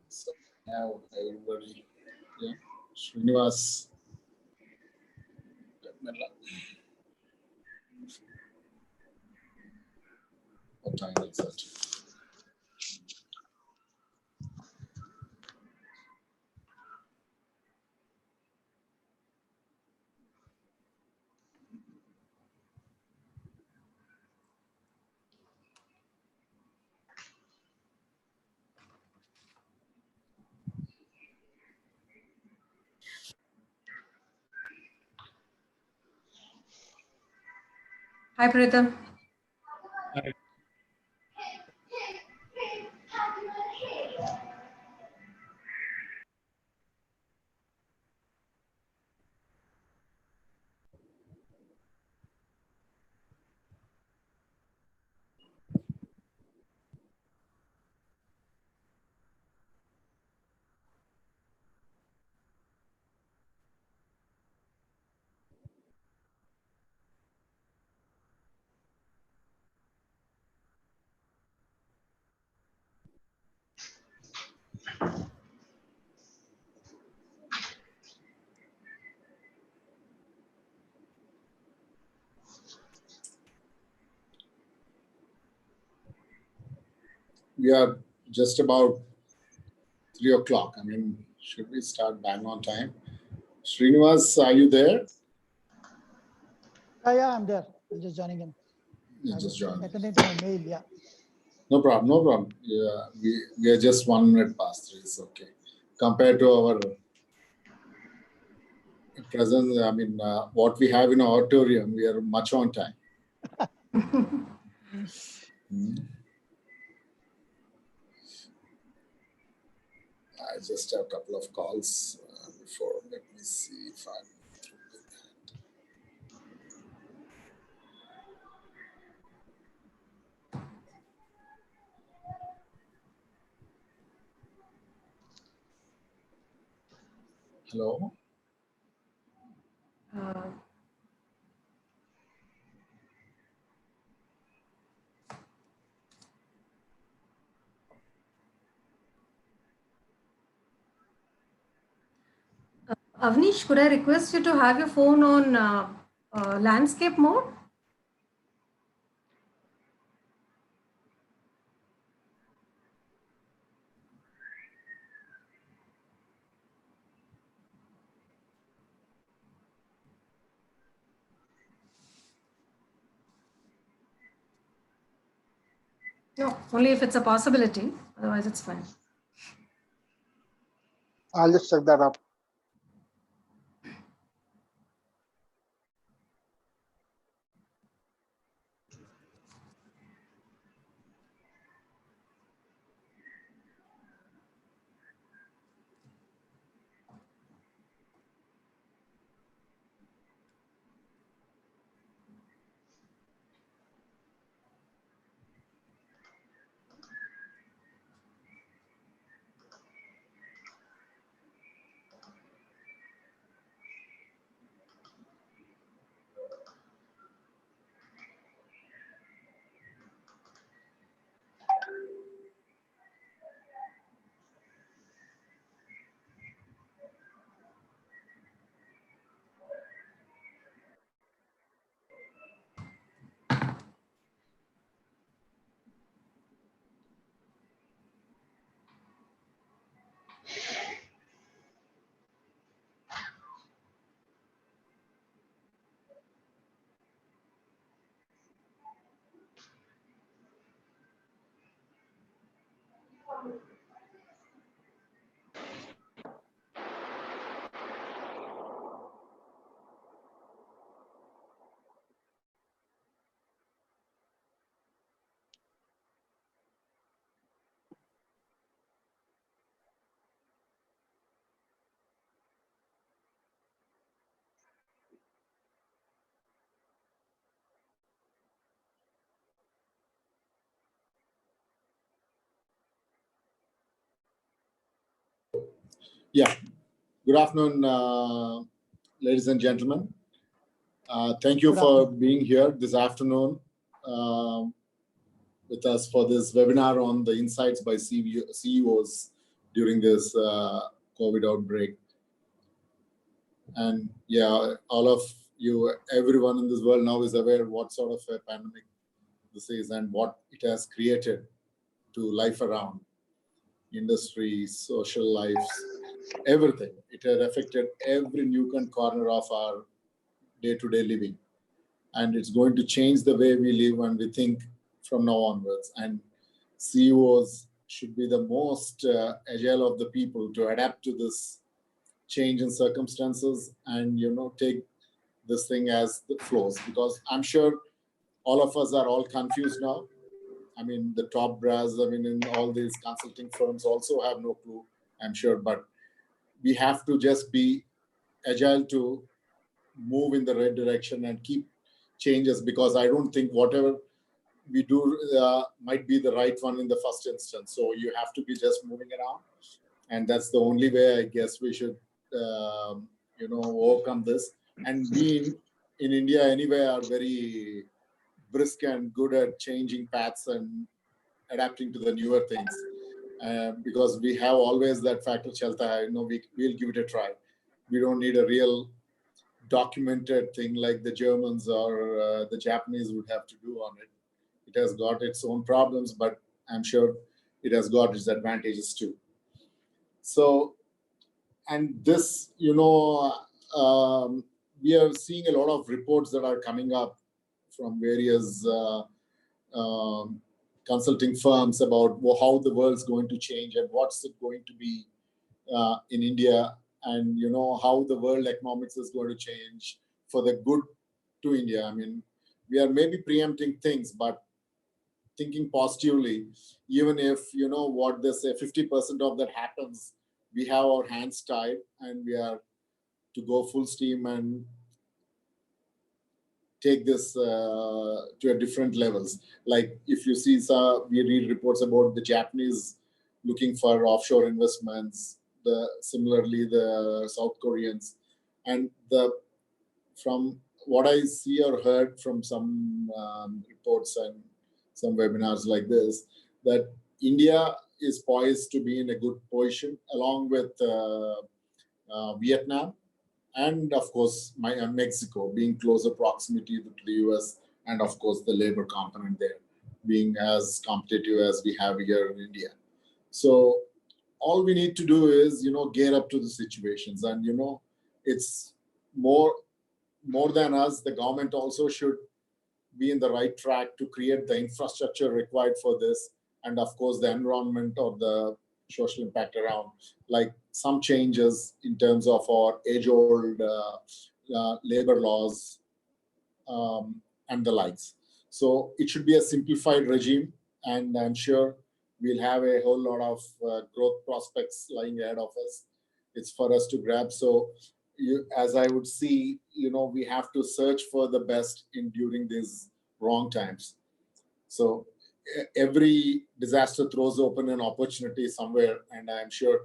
So now everybody, yeah, Srinivas. What time is it? Hi, Pritham. Hi. We are just about 3 o'clock. I mean, should we start bang on time? Srinivas, are you there? Yeah, I'm there. I'm just joining in. You just joined. Attending to my mail, yeah. No problem, no problem. Yeah, we are just 1 minute past 3. It's okay. Compared to our presence, I mean, what we have in our auditorium, we are much on time. I just have a couple of calls before. Let me see if I'm through with that. Hello? Avnish, could I request you to have your phone on landscape mode? No, only if it's a possibility. Otherwise, it's fine. I'll just check that up. Yeah. Good afternoon, ladies and gentlemen. Thank you Good for afternoon. being here this afternoon with us for this webinar on the insights by CEOs during this COVID outbreak. And yeah, all of you, everyone in this world now is aware what sort of a pandemic this is and what it has created to life around industry, social lives, everything. It has affected every nook and corner of our day-to-day living. And it's going to change the way we live and we think from now onwards. And CEOs should be the most agile of the people to adapt to this change in circumstances and, take this thing as it flows. Because I'm sure all of us are all confused now. I mean, the top brass, in all these consulting firms also have no clue, I'm sure. But we have to just be agile to move in the right direction and keep changes, because I don't think whatever we do might be the right one in the first instance. So you have to be just moving around. And that's the only way I guess we should, overcome this. And we in India anyway are very brisk and good at changing paths and adapting to the newer things. Because we have always that factor chalta hai, we'll give it a try. We don't need a real documented thing like the Germans or the Japanese would have to do on it. It has got its own problems, but I'm sure it has got its advantages too. So, and this, we are seeing a lot of reports that are coming up from various consulting firms about how the world's going to change and what's it going to be in India, and how the world economics is going to change for the good to India. I mean, we are maybe preempting things, but thinking positively, even if what they say 50% of that happens, we have our hands tied and we are to go full steam and take this to a different levels. Like if you see, we read reports about the Japanese looking for offshore investments, similarly the South Koreans, and from what I see or heard from some reports and some webinars like this, that India is poised to be in a good position along with Vietnam, and of course Mexico being closer proximity to the US, and of course the labor component there being as competitive as we have here in India. So all we need to do is gear up to the situations, and it's more than us. The government also should be in the right track to create the infrastructure required for this, and of course the environment or the social impact around, like some changes in terms of our age-old labor laws and the likes. So it should be a simplified regime, and I'm sure we'll have a whole lot of growth prospects lying ahead of us. It's for us to grab. So as I would see, we have to search for the best during these wrong times. So every disaster throws open an opportunity somewhere, and I'm sure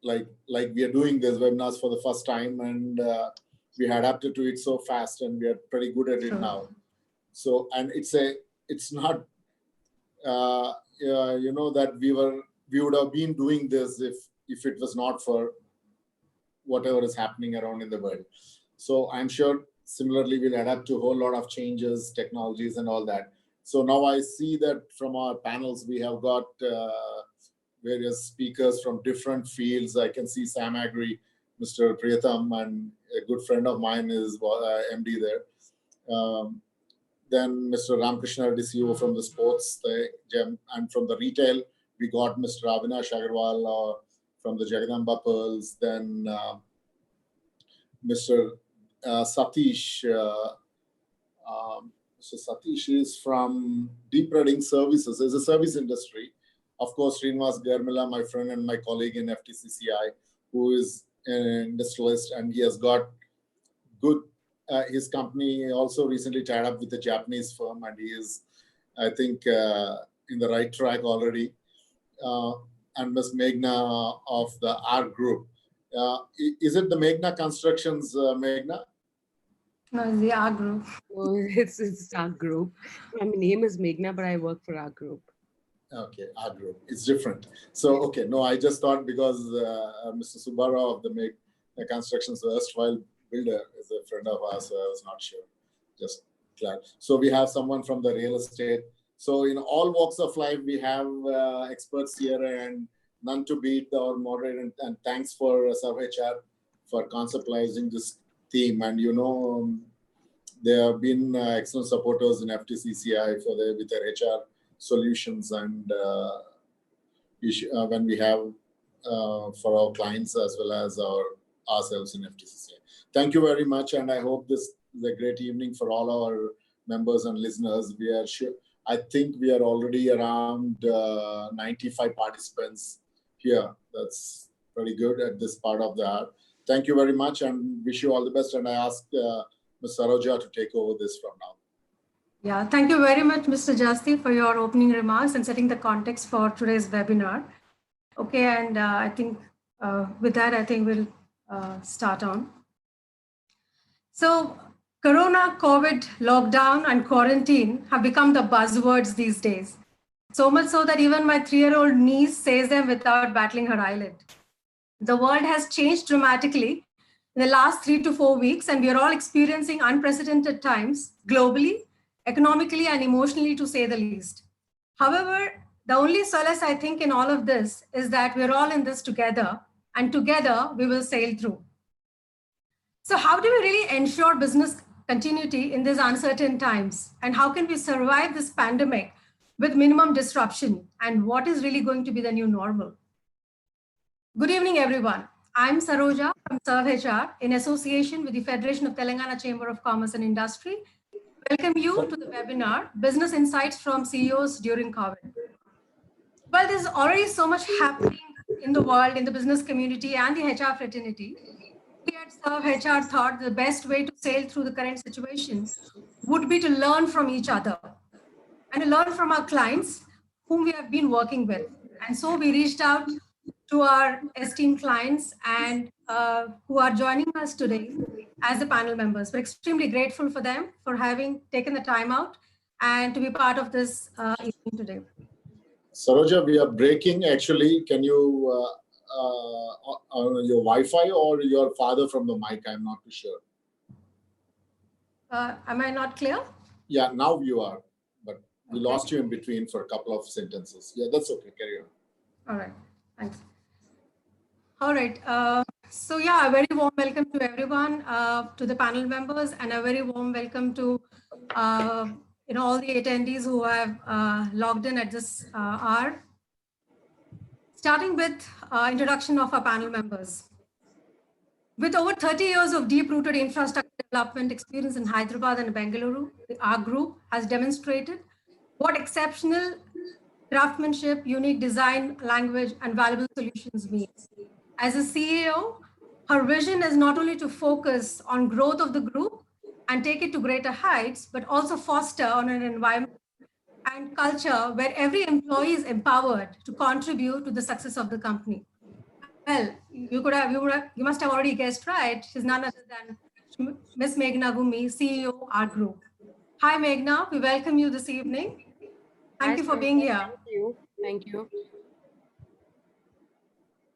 like we are doing these webinars for the first time, and we adapted to it so fast, and we are pretty good at it now. So, and it's not that we would have been doing this if it was not for whatever is happening around in the world. So I'm sure similarly we'll adapt to a whole lot of changes, technologies and all that. So now I see that from our panels, we have got various speakers from different fields. I can see Sam Agri, Mr. Priyatham, and a good friend of mine is MD there. Then Mr. Ramakrishna Reddy, CEO from the sports, and from the retail, we got Mr. Avinash Agarwal from the Jagadamba Pearls. Then Mr. Satish. So Satish is from Deep Reading Services. It's a service industry. Of course, Srinivas Garmila, my friend and my colleague in FTCCI, who is an industrialist, and he has got good. His company also recently tied up with a Japanese firm, and he is, I think, in the right track already. and Ms. Meghna of the R Group. Is it the Meghna Constructions, Meghna? No, it's the R group. Oh, it's our group. My name is Meghna, but I work for our group. Okay, R Group. It's different. So, okay, no, I just thought because Mr. Subbarao of the Constructions erstwhile builder is a friend of ours, so I was not sure. Just glad. So we have someone from the real estate. So in all walks of life, we have experts here and none to beat our moderator. And thanks for SarvHR for conceptualizing this theme. And they have been excellent supporters in FTCCI with their HR solutions and when we have for our clients as well as ourselves in FTCCI. Thank you very much, and I hope this is a great evening for all our members and listeners. We are sure. I think we are already around 95 participants here. That's pretty good at this part of the hour. Thank you very much, and wish you all the best. And I ask Ms. Saroja to take over this from now. Yeah, thank you very much, Mr. Jasti, for your opening remarks and setting the context for today's webinar. Okay, and I think with that, I think we'll start on. So, Corona, COVID, lockdown, and quarantine have become the buzzwords these days. So much so that even my 3-year-old niece says them without battling her eyelid. The world has changed dramatically in the last 3 to 4 weeks, and we are all experiencing unprecedented times globally, economically, and emotionally, to say the least. However, the only solace I think in all of this is that we're all in this together, and together we will sail through. So how do we really ensure business continuity in these uncertain times? And how can we survive this pandemic with minimum disruption? And what is really going to be the new normal? Good evening, everyone. I'm Saroja from SarvHR in association with the Federation of Telangana Chamber of Commerce and Industry. Welcome you to the webinar, Business Insights from CEOs During COVID. Well, there's already so much happening in the world, in the business community and the HR fraternity. We at SarvHR thought the best way to sail through the current situation would be to learn from each other and to learn from our clients whom we have been working with. And so we reached out to our esteemed clients and who are joining us today as the panel members. We're extremely grateful for them for having taken the time out and to be part of this evening today. Saroja, we are breaking actually. Can you your Wi-Fi or your father from the mic? I'm not too sure. Am I not clear? Yeah, now you are, but we lost you in between for a couple of sentences. Yeah, that's okay. Carry on. All right, thanks. All right. So yeah, a very warm welcome to everyone, to the panel members, and a very warm welcome to all the attendees who have logged in at this hour. Starting with introduction of our panel members. With over 30 years of deep-rooted infrastructure development experience in Hyderabad and Bengaluru, our group has demonstrated what exceptional craftsmanship, unique design, language, and valuable solutions means. As a CEO, her vision is not only to focus on growth of the group and take it to greater heights, but also foster on an environment and culture where every employee is empowered to contribute to the success of the company. Well, you must have already guessed right. She's none other than Ms. Meghna Gumi, CEO, our group. Hi, Meghna. We welcome you this evening. Thank you for being here. Thank you. Thank you.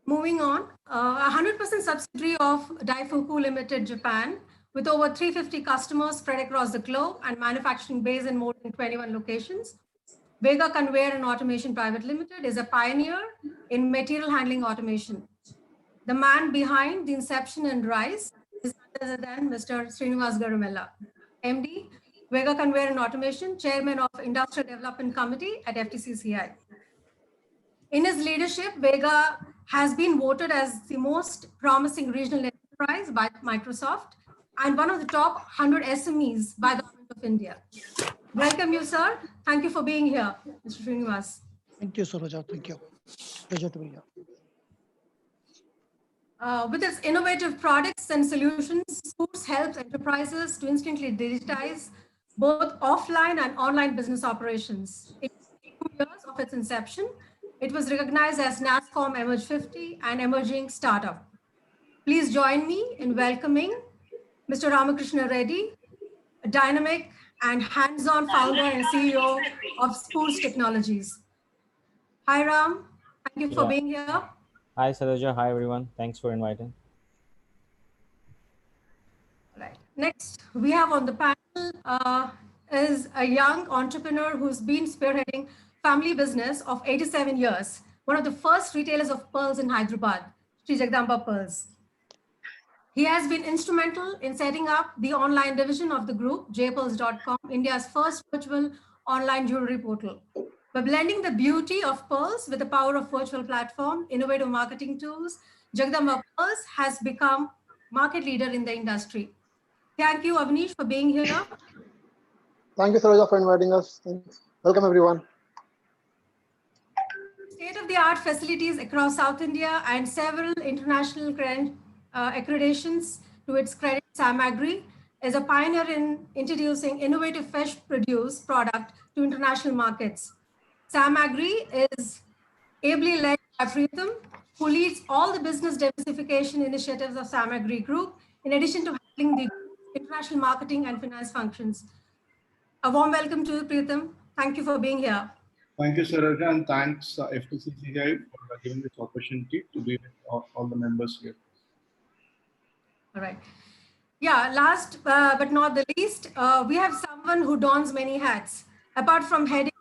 Moving on, 100% subsidiary of Daifuku Limited, Japan, with over 350 customers spread across the globe and manufacturing base in more than 21 locations. Vega Conveyor and Automation Private Limited is a pioneer in material handling automation. The man behind the inception and rise is none other than Mr. Srinivas Garumella, MD, Vega Conveyor and Automation, Chairman of Industrial Development Committee at FTCCI. In his leadership, Vega has been voted as the most promising regional enterprise by Microsoft and one of the top 100 SMEs by the Government of India. Welcome you, sir. Thank you for being here, Mr. Srinivas. Thank you, Saroja. Thank you. Pleasure to be here. With its innovative products and solutions, Scoots helps enterprises to instantly digitize both offline and online business operations. In 2 years of its inception, It was recognized as NASSCOM Emerge 50 and Emerging Startup. Please join me in welcoming Mr. Ramakrishna Reddy, a dynamic and hands-on founder and CEO of Spools Technologies. Hi, Ram. Thank you for being here. Hi, Saroja. Hi, everyone. Thanks for inviting. Right. Next, we have on the panel is a young entrepreneur who's been spearheading family business of 87 years, one of the first retailers of pearls in Hyderabad, Sri Jagdamba Pearls. He has been instrumental in setting up the online division of the group, jpearls.com, India's first virtual online jewelry portal. By blending the beauty of pearls with the power of virtual platform, innovative marketing tools, Jagdamba Pearls has become market leader in the industry. Thank you, Avnish, for being here. Thank you, Saroja, for inviting us. Thanks. Welcome, everyone. State-of-the-art facilities across South India and several international accreditations to its credit, Sam Agri is a pioneer in introducing innovative fresh produce product to international markets. Sam Agri is ably led by Pritham, who leads all the business diversification initiatives of Sam Agri Group, in addition to handling the international marketing and finance functions. A warm welcome to you, Pritham. Thank you for being here. Thank you, Saroja, and thanks FTCCI for giving this opportunity to be with all the members here. All right. Yeah, last but not the least, we have someone who dons many hats. Apart from heading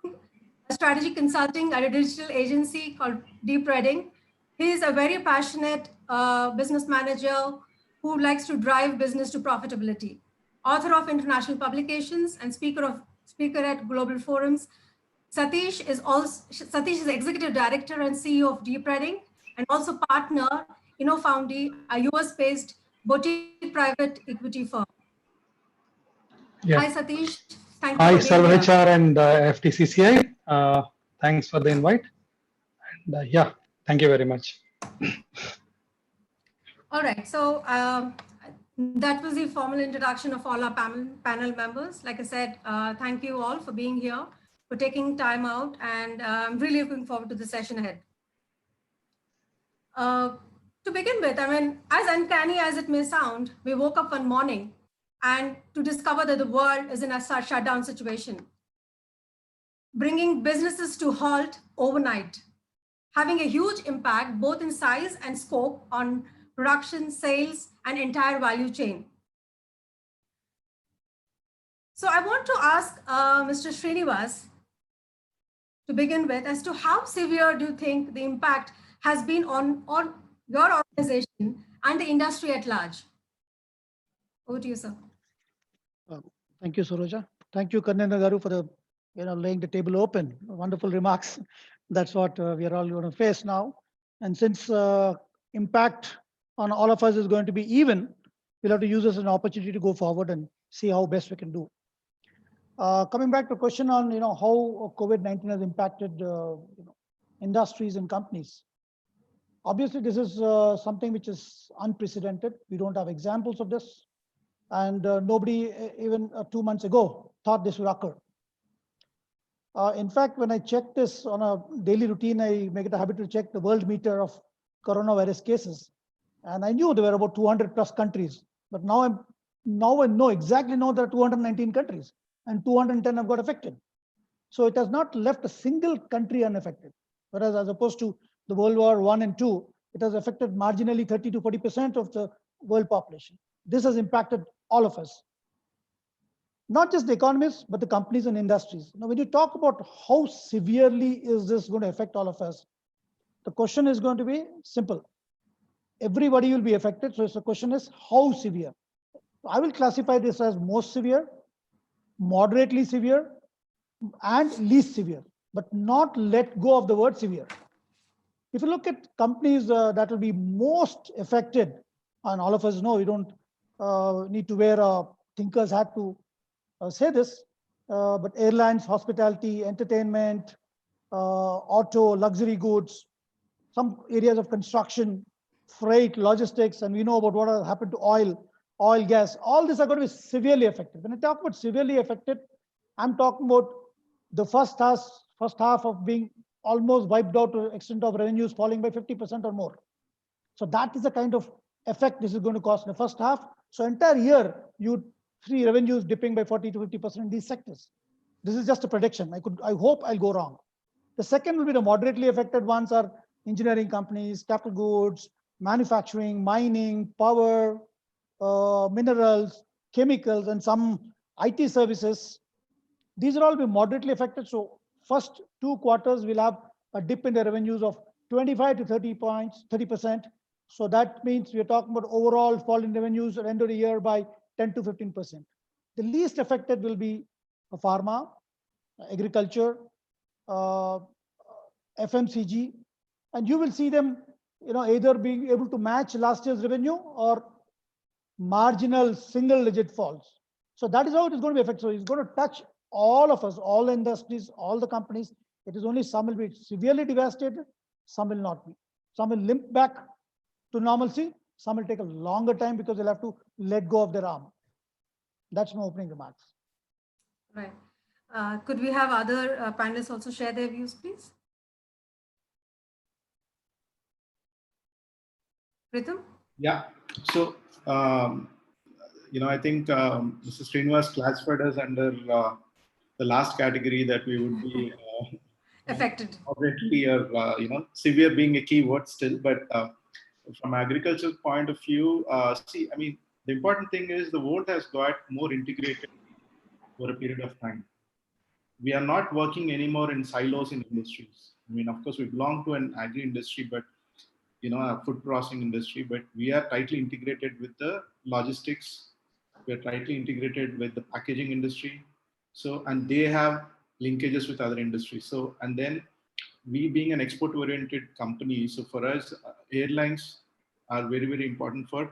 a strategy consulting at a digital agency called Deep Reading, he is a very passionate business manager who likes to drive business to profitability. Author of international publications and speaker at global forums. Satish is executive director and CEO of Deep Reading and also partner in InnoFoundry, a US-based boutique private equity firm. Yeah. Hi, Satish. Thank you. Hi, for being here. SarvHR and FTCCI. Thanks for the invite. And yeah, thank you very much. All right. So that was the formal introduction of all our panel members. Like I said, thank you all for being here, for taking time out, and I'm really looking forward to the session ahead. To begin with, I mean, as uncanny as it may sound, we woke up one morning and to discover that the world is in a shutdown situation, bringing businesses to halt overnight, having a huge impact both in size and scope on production, sales, and entire value chain. So I want to ask Mr. Srinivas to begin with as to how severe do you think the impact has been on your organization and the industry at large? Over to you, sir. Thank you, Saroja. Thank you, Karnendra Garu, for the laying the table open. Wonderful remarks. That's what we are all going to face now. And since impact on all of us is going to be even, we'll have to use this as an opportunity to go forward and see how best we can do. Coming back to the question on how COVID-19 has impacted industries and companies. Obviously, this is something which is unprecedented. We don't have examples of this. And nobody even 2 months ago thought this would occur. In fact, when I check this on a daily routine, I make it a habit to check the world meter of coronavirus cases. And I knew there were about 200 plus countries. But now I exactly know there are 219 countries and 210 have got affected. So it has not left a single country unaffected. Whereas as opposed to the World War I and II, it has affected marginally 30 to 40% of the world population. This has impacted all of us. Not just the economies, but the companies and industries. Now, when you talk about how severely is this going to affect all of us, the question is going to be simple. Everybody will be affected. So the question is how severe? I will classify this as most severe, moderately severe, and least severe, but not let go of the word severe. If you look at companies that will be most affected, and all of us know we don't need to wear a thinker's hat to say this, but airlines, hospitality, entertainment, auto, luxury goods, some areas of construction, freight, logistics, and we know about what has happened to oil, gas, all these are going to be severely affected. When I talk about severely affected, I'm talking about the first half of being almost wiped out to the extent of revenues falling by 50% or more. So that is the kind of effect this is going to cause in the first half. So entire year, you see revenues dipping by 40 to 50% in these sectors. This is just a prediction. I hope I'll go wrong. The second will be the moderately affected ones are engineering companies, capital goods, manufacturing, mining, power, minerals, chemicals, and some IT services. These are all be moderately affected. So first 2 quarters will have a dip in the revenues of 25 to 30%. So that means we're talking about overall fall in revenues at the end of the year by 10 to 15%. The least affected will be pharma, agriculture, FMCG, and you will see them, either being able to match last year's revenue or marginal single-digit falls. So that is how it is going to be affected. So it's going to touch all of us, all industries, all the companies. It is only some will be severely devastated, some will not be. Some will limp back to normalcy, some will take a longer time because they'll have to let go of their arm. That's my opening remarks. Right. Could we have other panelists also share their views, please? Pritham? Yeah. So, I think Mr. Srinivas classified us under the last category that we would be Affected. Obviously, severe being a key word still, but from agricultural point of view, the important thing is the world has got more integrated for a period of time. We are not working anymore in silos in industries. Of course, we belong to an agri industry, but a food processing industry, but we are tightly integrated with the logistics. We are tightly integrated with the packaging industry. So, and they have linkages with other industries. So, and then we being an export-oriented company, so for us, airlines are very, very important for,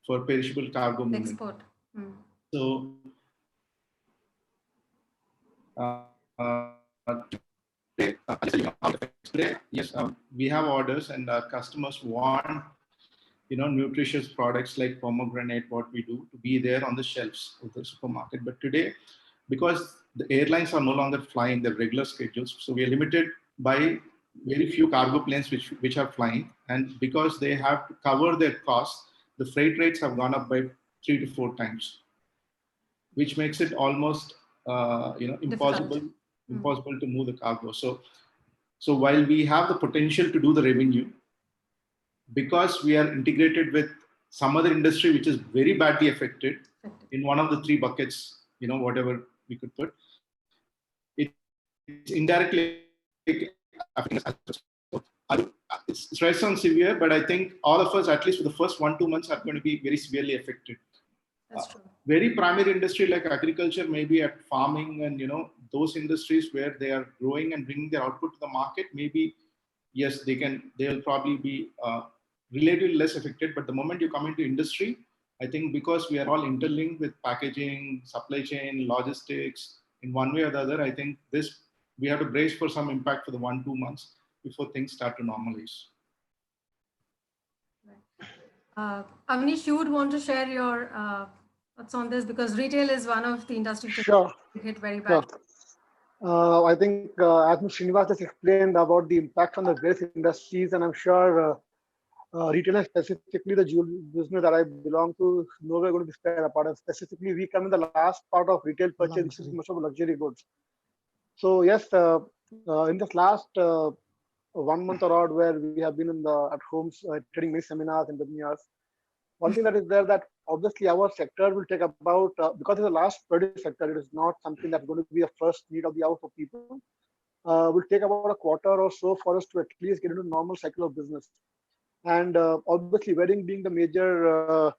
for perishable cargo movement. Export. So, today, yes, we have orders and our customers want, nutritious products like pomegranate, what we do, to be there on the shelves of the supermarket. But today, because the airlines are no longer flying their regular schedules, so we are limited by very few cargo planes which are flying, and because they have to cover their costs, the freight rates have gone up by 3 to 4 times, which makes it almost impossible to move the cargo. So while we have the potential to do the revenue, because we are integrated with some other industry which is very badly affected in one of the 3 buckets, whatever we could put, it's indirectly affecting us. It's stress on severe, but I think all of us, at least for the first 1-2 months, are going to be very severely affected. That's true. Very primary industry like agriculture, maybe at farming and those industries where they are growing and bringing their output to the market, maybe yes, they'll probably be relatively less affected. But the moment you come into industry, I think because we are all interlinked with packaging, supply chain, logistics, in one way or the other, I think we have to brace for some impact for the 1-2 months before things start to normalize. Avnish, you would want to share your thoughts on this, because retail is one of the industries Sure. hit very bad. Sure. I think as Mr. Srinivas has explained about the impact on the various industries, and I'm sure retail and specifically the jewelry business that I belong to, nowhere going to be spared apart. And specifically, we come in the last part of retail purchase, which is much of luxury goods. So yes, in this last 1 month or odd, where we have been at homes attending many seminars and webinars, one thing that is there that obviously our sector will take about, because it's a last produce sector, it is not something that's going to be a first need of the hour for people. Will take about a quarter or so for us to at least get into a normal cycle of business. And obviously, wedding being the major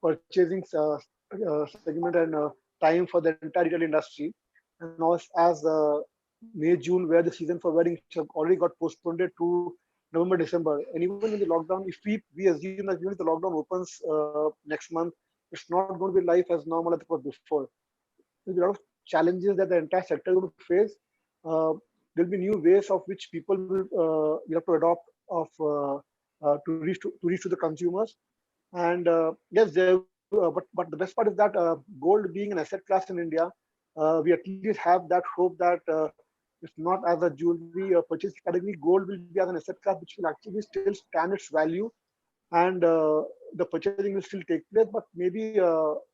purchasing segment and time for the entire retail industry, and also as May, June, where the season for weddings have already got postponed to November, December. And even in the lockdown, if we assume that even if the lockdown opens next month, it's not going to be life as normal as it was before. There's a lot of challenges that the entire sector will face. There'll be new ways of which people will have to adopt to reach to the consumers. And yes, but the best part is that gold being an asset class in India, we at least have that hope that It's not as a jewelry purchase category. Gold will be as an asset class, which will actually still stand its value, and the purchasing will still take place, but maybe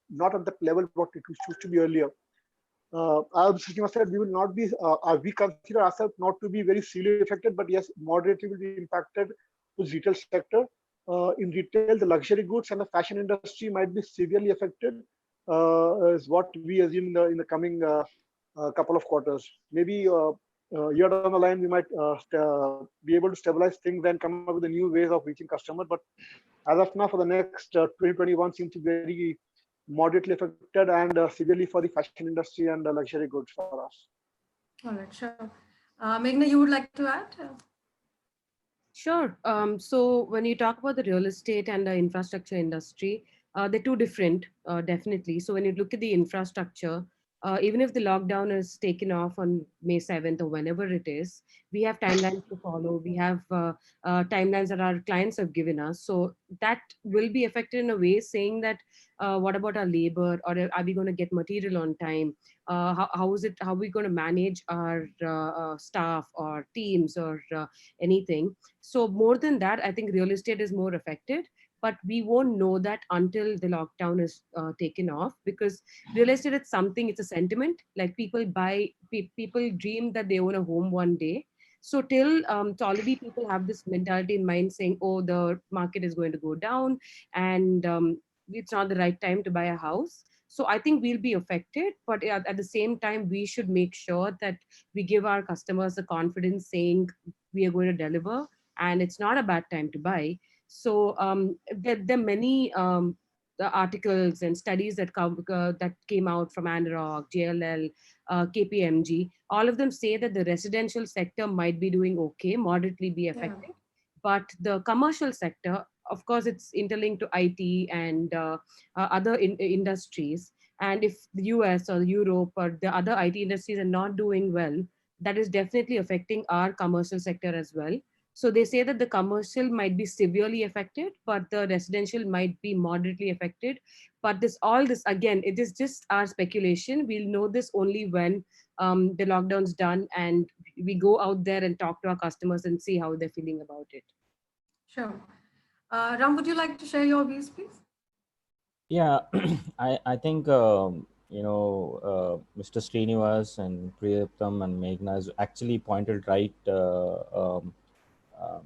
not at that level what it used to be earlier. As Srinivas said, we will not be, we consider ourselves not to be very severely affected, but yes, moderately will be impacted with retail sector. In retail, the luxury goods and the fashion industry might be severely affected, is what we assume in the coming couple of quarters. Maybe year down the line, we might be able to stabilize things and come up with the new ways of reaching customers. But as of now, for the next 2021 seems to be very moderately affected and severely for the fashion industry and luxury goods for us. All right, sure. Meghna, you would like to add? Sure. So when you talk about the real estate and the infrastructure industry, they're two different, definitely. So when you look at the infrastructure, even if the lockdown is taken off on May 7th or whenever it is, we have timelines to follow. We have timelines that our clients have given us. So that will be affected in a way, saying that what about our labor, or are we going to get material on time? How is it? How are we going to manage our staff or teams or anything? So more than that, I think real estate is more affected, but we won't know that until the lockdown is taken off, because real estate is something, it's a sentiment. Like people buy, people dream that they own a home one day. So till so already people have this mentality in mind saying, oh, the market is going to go down and it's not the right time to buy a house. So I think we'll be affected, but at the same time, we should make sure that we give our customers the confidence saying we are going to deliver and it's not a bad time to buy. So there are many the articles and studies that that came out from ANROC, JLL, KPMG. All of them say that the residential sector might be doing okay, moderately be affected, but the commercial sector, of course, it's interlinked to IT and other industries. And if the US or Europe or the other IT industries are not doing well, that is definitely affecting our commercial sector as well. So they say that the commercial might be severely affected, but the residential might be moderately affected. But all this, again, it is just our speculation. We'll know this only when the lockdown's done and we go out there and talk to our customers and see how they're feeling about it. Sure. Ram, would you like to share your views, please? Yeah, I think Mr. Srinivas and Priyattam and Meghna has actually pointed right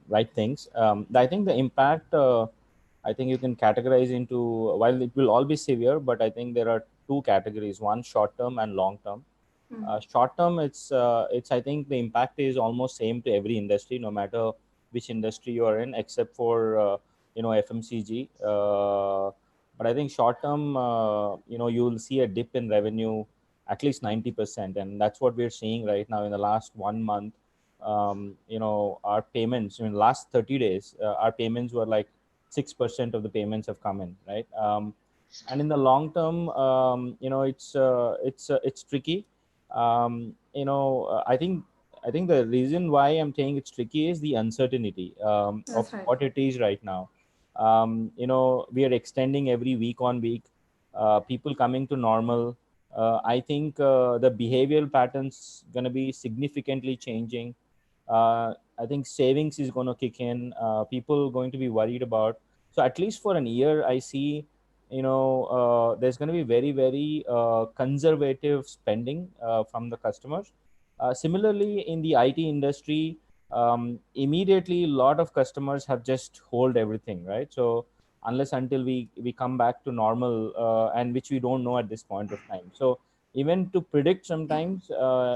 right things. I think the impact, I think you can categorize into, while it will all be severe, but I think there are two categories: one short term and long term. Short term, it's I think the impact is almost same to every industry, no matter which industry you are in, except for FMCG. But I think short term, you will see a dip in revenue at least 90%, and that's what we're seeing right now in the last 1 month. Our payments in the last 30 days, our payments were like 6% of the payments have come in, right? And in the long term, it's tricky. I think the reason why I'm saying it's tricky is the uncertainty of what it is right now. We are extending every week on week, people coming to normal. I think the behavioral patterns going to be significantly changing. I think savings is going to kick in. People going to be worried about. So at least for an year, I see, there's going to be very, very conservative spending from the customers. Similarly, in the IT industry, immediately a lot of customers have just hold everything, right? So unless until we come back to normal, and which we don't know at this point of time. So even to predict sometimes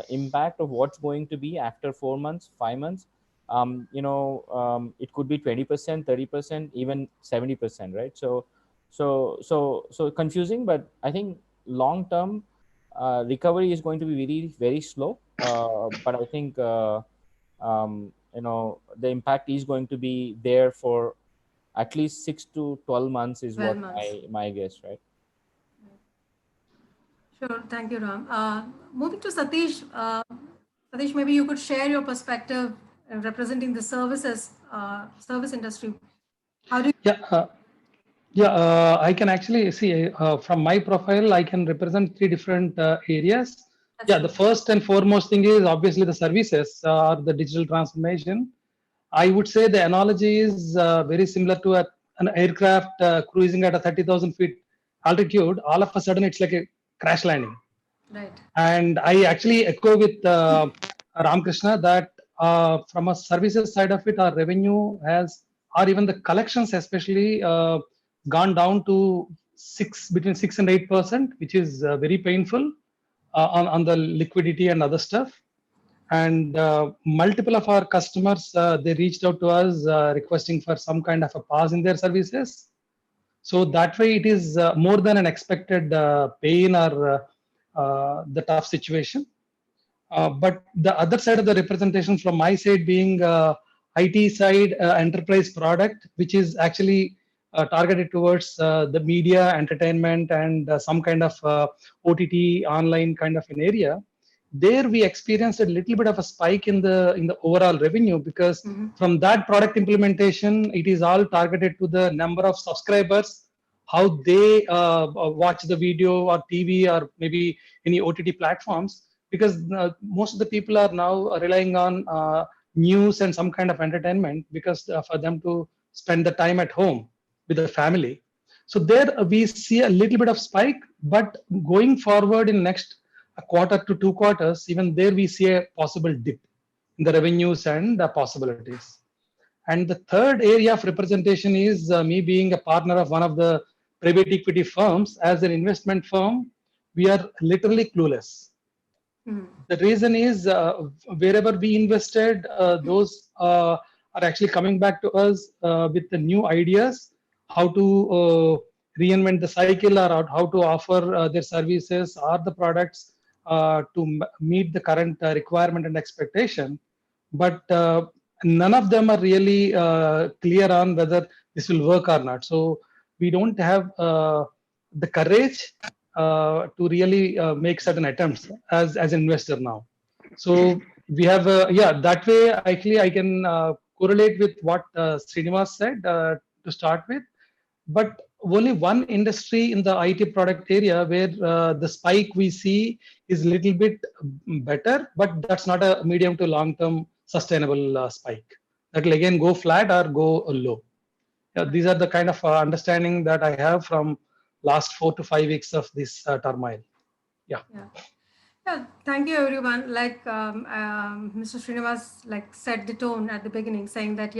impact of what's going to be after 4 months, 5 months, it could be 20%, 30%, even 70%, right? So confusing, but I think long term recovery is going to be very, very slow. But I think the impact is going to be there for at least 6 to 12 months is 12 what months. my guess, right? Sure, thank you, Ram. Moving to Satish. Satish, maybe you could share your perspective representing the service industry. How do you? I can actually see from my profile, I can represent 3 different areas. Yeah, the first and foremost thing is obviously the services or the digital transformation. I would say the analogy is very similar to an aircraft cruising at a 30,000 feet altitude. All of a sudden, it's like a crash landing. Right. And I actually echo with Ramkrishna that from a services side of it, our revenue has, or even the collections especially, gone down to between 6 and 8%, which is very painful on the liquidity and other stuff. And multiple of our customers, they reached out to us requesting for some kind of a pause in their services. So that way it is more than an expected pain or the tough situation. But the other side of the representation from my side being IT side enterprise product, which is actually targeted towards the media, entertainment, and some kind of OTT online kind of an area. There we experienced a little bit of a spike in the overall revenue because from that product implementation, it is all targeted to the number of subscribers, how they watch the video or TV or maybe any OTT platforms. Because most of the people are now relying on news and some kind of entertainment because for them to spend the time at home with the family. So there we see a little bit of spike, but going forward in next a quarter to 2 quarters, even there we see a possible dip in the revenues and the possibilities. And the third area of representation is me being a partner of one of the private equity firms. As an investment firm, we are literally clueless. The reason is wherever we invested, those are actually coming back to us with the new ideas, how to reinvent the cycle or how to offer their services or the products to meet the current requirement and expectation. But none of them are really clear on whether this will work or not. So we don't have the courage to really make certain attempts as an investor now. So we have, that way actually I can correlate with what Srinivas said to start with, but only one industry in the IT product area where the spike we see is a little bit better, but that's not a medium to long term sustainable spike. That will again go flat or go low. These are the kind of understanding that I have from last 4 to 5 weeks of this turmoil. Yeah. Thank you, everyone. Like Mr. Srinivas set the tone at the beginning, saying that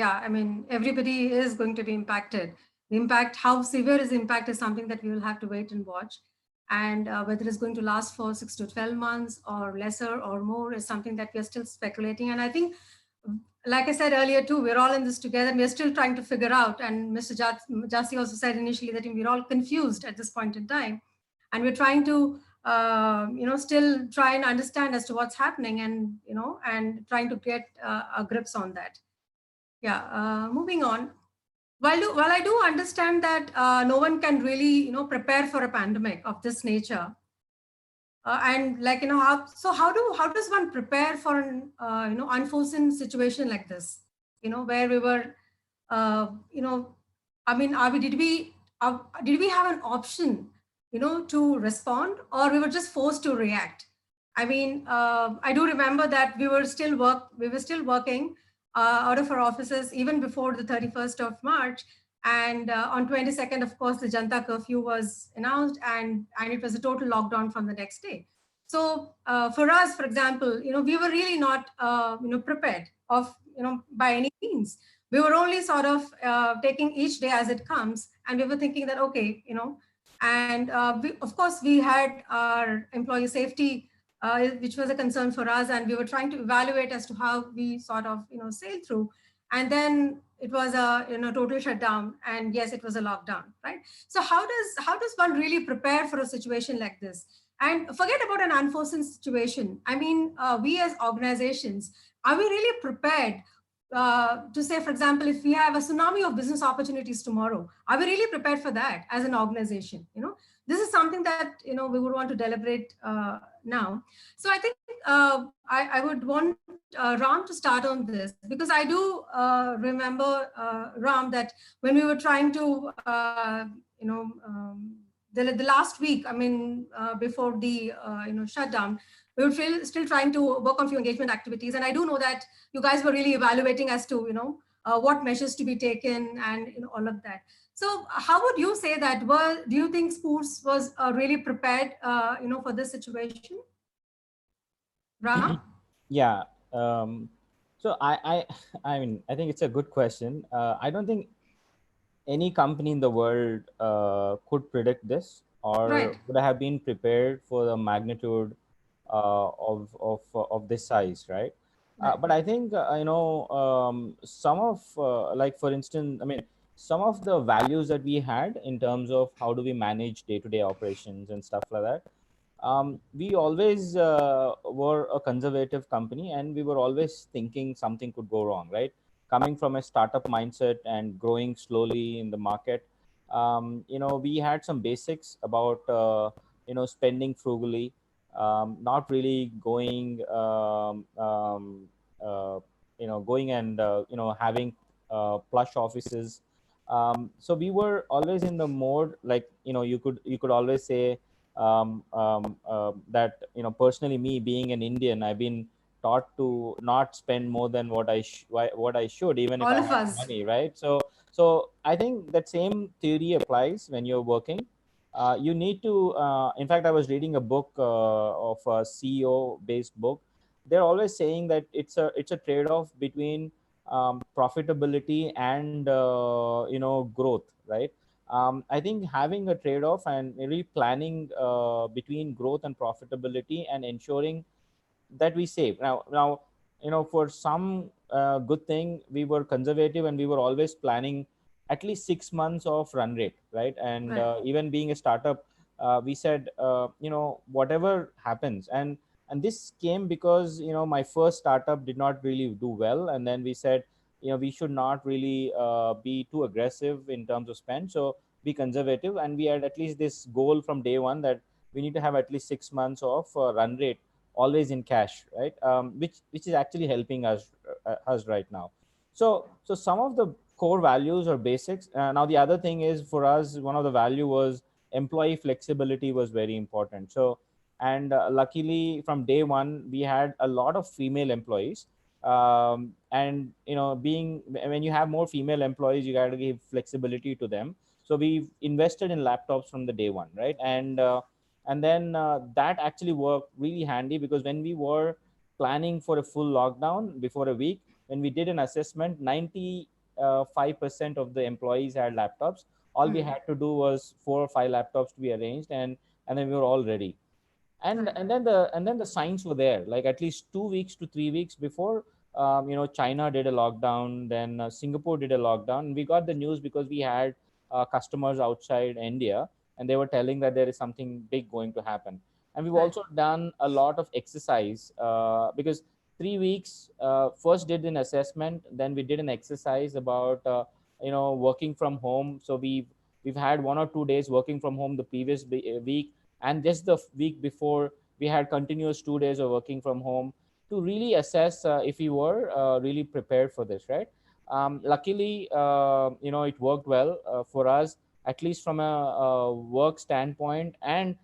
everybody is going to be impacted. The impact, how severe is the impact, is something that we will have to wait and watch. And whether it's going to last for 6 to 12 months or lesser or more is something that we are still speculating. And I think, like I said earlier too, we're all in this together. We're still trying to figure out. And Mr. Jasi also said initially that we're all confused at this point in time, and we're trying to still try and understand as to what's happening, and and trying to get a grips on that. Moving on. While I do understand that no one can really prepare for a pandemic of this nature, and how does one prepare for an unforeseen situation like this? Where we were, did we have an option to respond, or we were just forced to react? I do remember that we were still working out of our offices even before the 31st of March. And on 22nd, of course, the Janta curfew was announced, and it was a total lockdown from the next day. So for us, for example, we were really not prepared by any means. We were only sort of taking each day as it comes, and we were thinking that, okay, and of course, we had our employee safety, which was a concern for us, and we were trying to evaluate as to how we sort of sail through. And then it was a total shutdown, and yes, it was a lockdown, right? So how does one really prepare for a situation like this? And forget about an unforeseen situation. We as organizations, are we really prepared to say, for example, if we have a tsunami of business opportunities tomorrow, are we really prepared for that as an organization? This is something that we would want to deliberate now. So I think I would want Ram to start on this, because I do remember, Ram, that when we were trying to the last week, before the shutdown, we were still trying to work on few engagement activities. And I do know that you guys were really evaluating as to, what measures to be taken and all of that. So how would you say that? Do you think Spools was really prepared, for this situation? Ram? Yeah. So I mean, I think it's a good question. I don't think any company in the world could predict this or Right. would have been prepared for the magnitude of this size, right? Right. But I think some of like for instance, I mean, some of the values that we had in terms of how do we manage day-to-day operations and stuff like that. We always were a conservative company, and we were always thinking something could go wrong, right? Coming from a startup mindset and growing slowly in the market, we had some basics about spending frugally, not really going going and having plush offices. So we were always in the mode, like you could always say that personally, me being an Indian, I've been taught to not spend more than what I should, even if All I of have us. money, right? So I think that same theory applies when you're working. You need to in fact, I was reading a book of a CEO based book. They're always saying that it's a trade-off between profitability and growth, right? I think having a trade-off and really planning between growth and profitability and ensuring that we save. Now, for some good thing, we were conservative and we were always planning at least 6 months of run rate, right? And Right. even being a startup, we said, whatever happens. And this came because, my first startup did not really do well. And then we said, we should not really be too aggressive in terms of spend. So be conservative. And we had at least this goal from day one that we need to have at least 6 months of run rate always in cash, right? Which is actually helping us right now. So some of the core values or basics. Now the other thing is, for us, one of the value was employee flexibility was very important. So, and luckily from day one we had a lot of female employees. And being, when you have more female employees, you got to give flexibility to them. So we've invested in laptops from the day one, right? And then that actually worked really handy, because when we were planning for a full lockdown before a week, when we did an assessment, 95% of the employees had laptops. All we had to do was 4 or 5 laptops to be arranged, and then we were all ready. And then the signs were there, like at least 2 weeks to 3 weeks before. China did a lockdown, then Singapore did a lockdown, and we got the news because we had customers outside India, and they were telling that there is something big going to happen. And we've Right. also done a lot of exercise, because 3 weeks first did an assessment, then we did an exercise about working from home. So we've had 1 or 2 days working from home the previous week, and just the week before we had continuous 2 days of working from home, to really assess if we were really prepared for this, right? Luckily, it worked well for us, at least from a work standpoint, and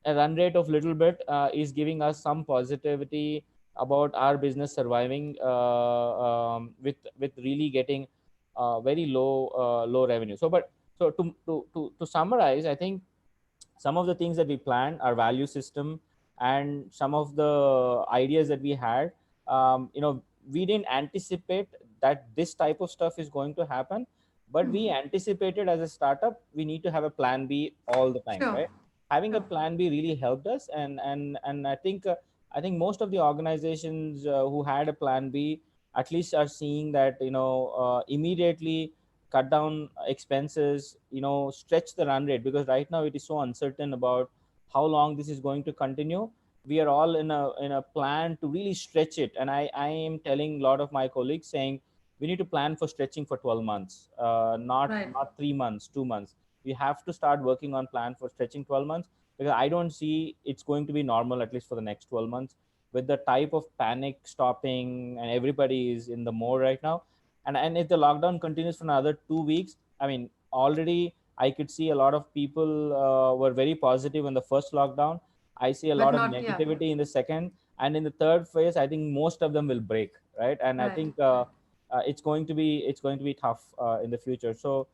a run rate of little bit is giving us some positivity about our business surviving with really getting very low revenue. So to summarize, I think some of the things that we planned, our value system, and some of the ideas that we had, we didn't anticipate that this type of stuff is going to happen, but we anticipated as a startup, we need to have a plan B all the time, Sure. right? Having a Sure. plan B really helped us, and I think most of the organizations who had a plan B at least are seeing that immediately cut down expenses, stretch the run rate, because right now it is so uncertain about how long this is going to continue. We are all in a plan to really stretch it, and I am telling a lot of my colleagues, saying we need to plan for stretching for 12 months, not Right. not 3 months, 2 months. We have to start working on plan for stretching 12 months, because I don't see it's going to be normal, at least for the next 12 months, with the type of panic stopping, and everybody is in the mode right now. And if the lockdown continues for another 2 weeks, I mean, already I could see a lot of people were very positive in the first lockdown. I see a But lot of not- yeah. negativity in the second, and in the third phase, I think most of them will break, right? And I Right. think it's going to be tough in the future. So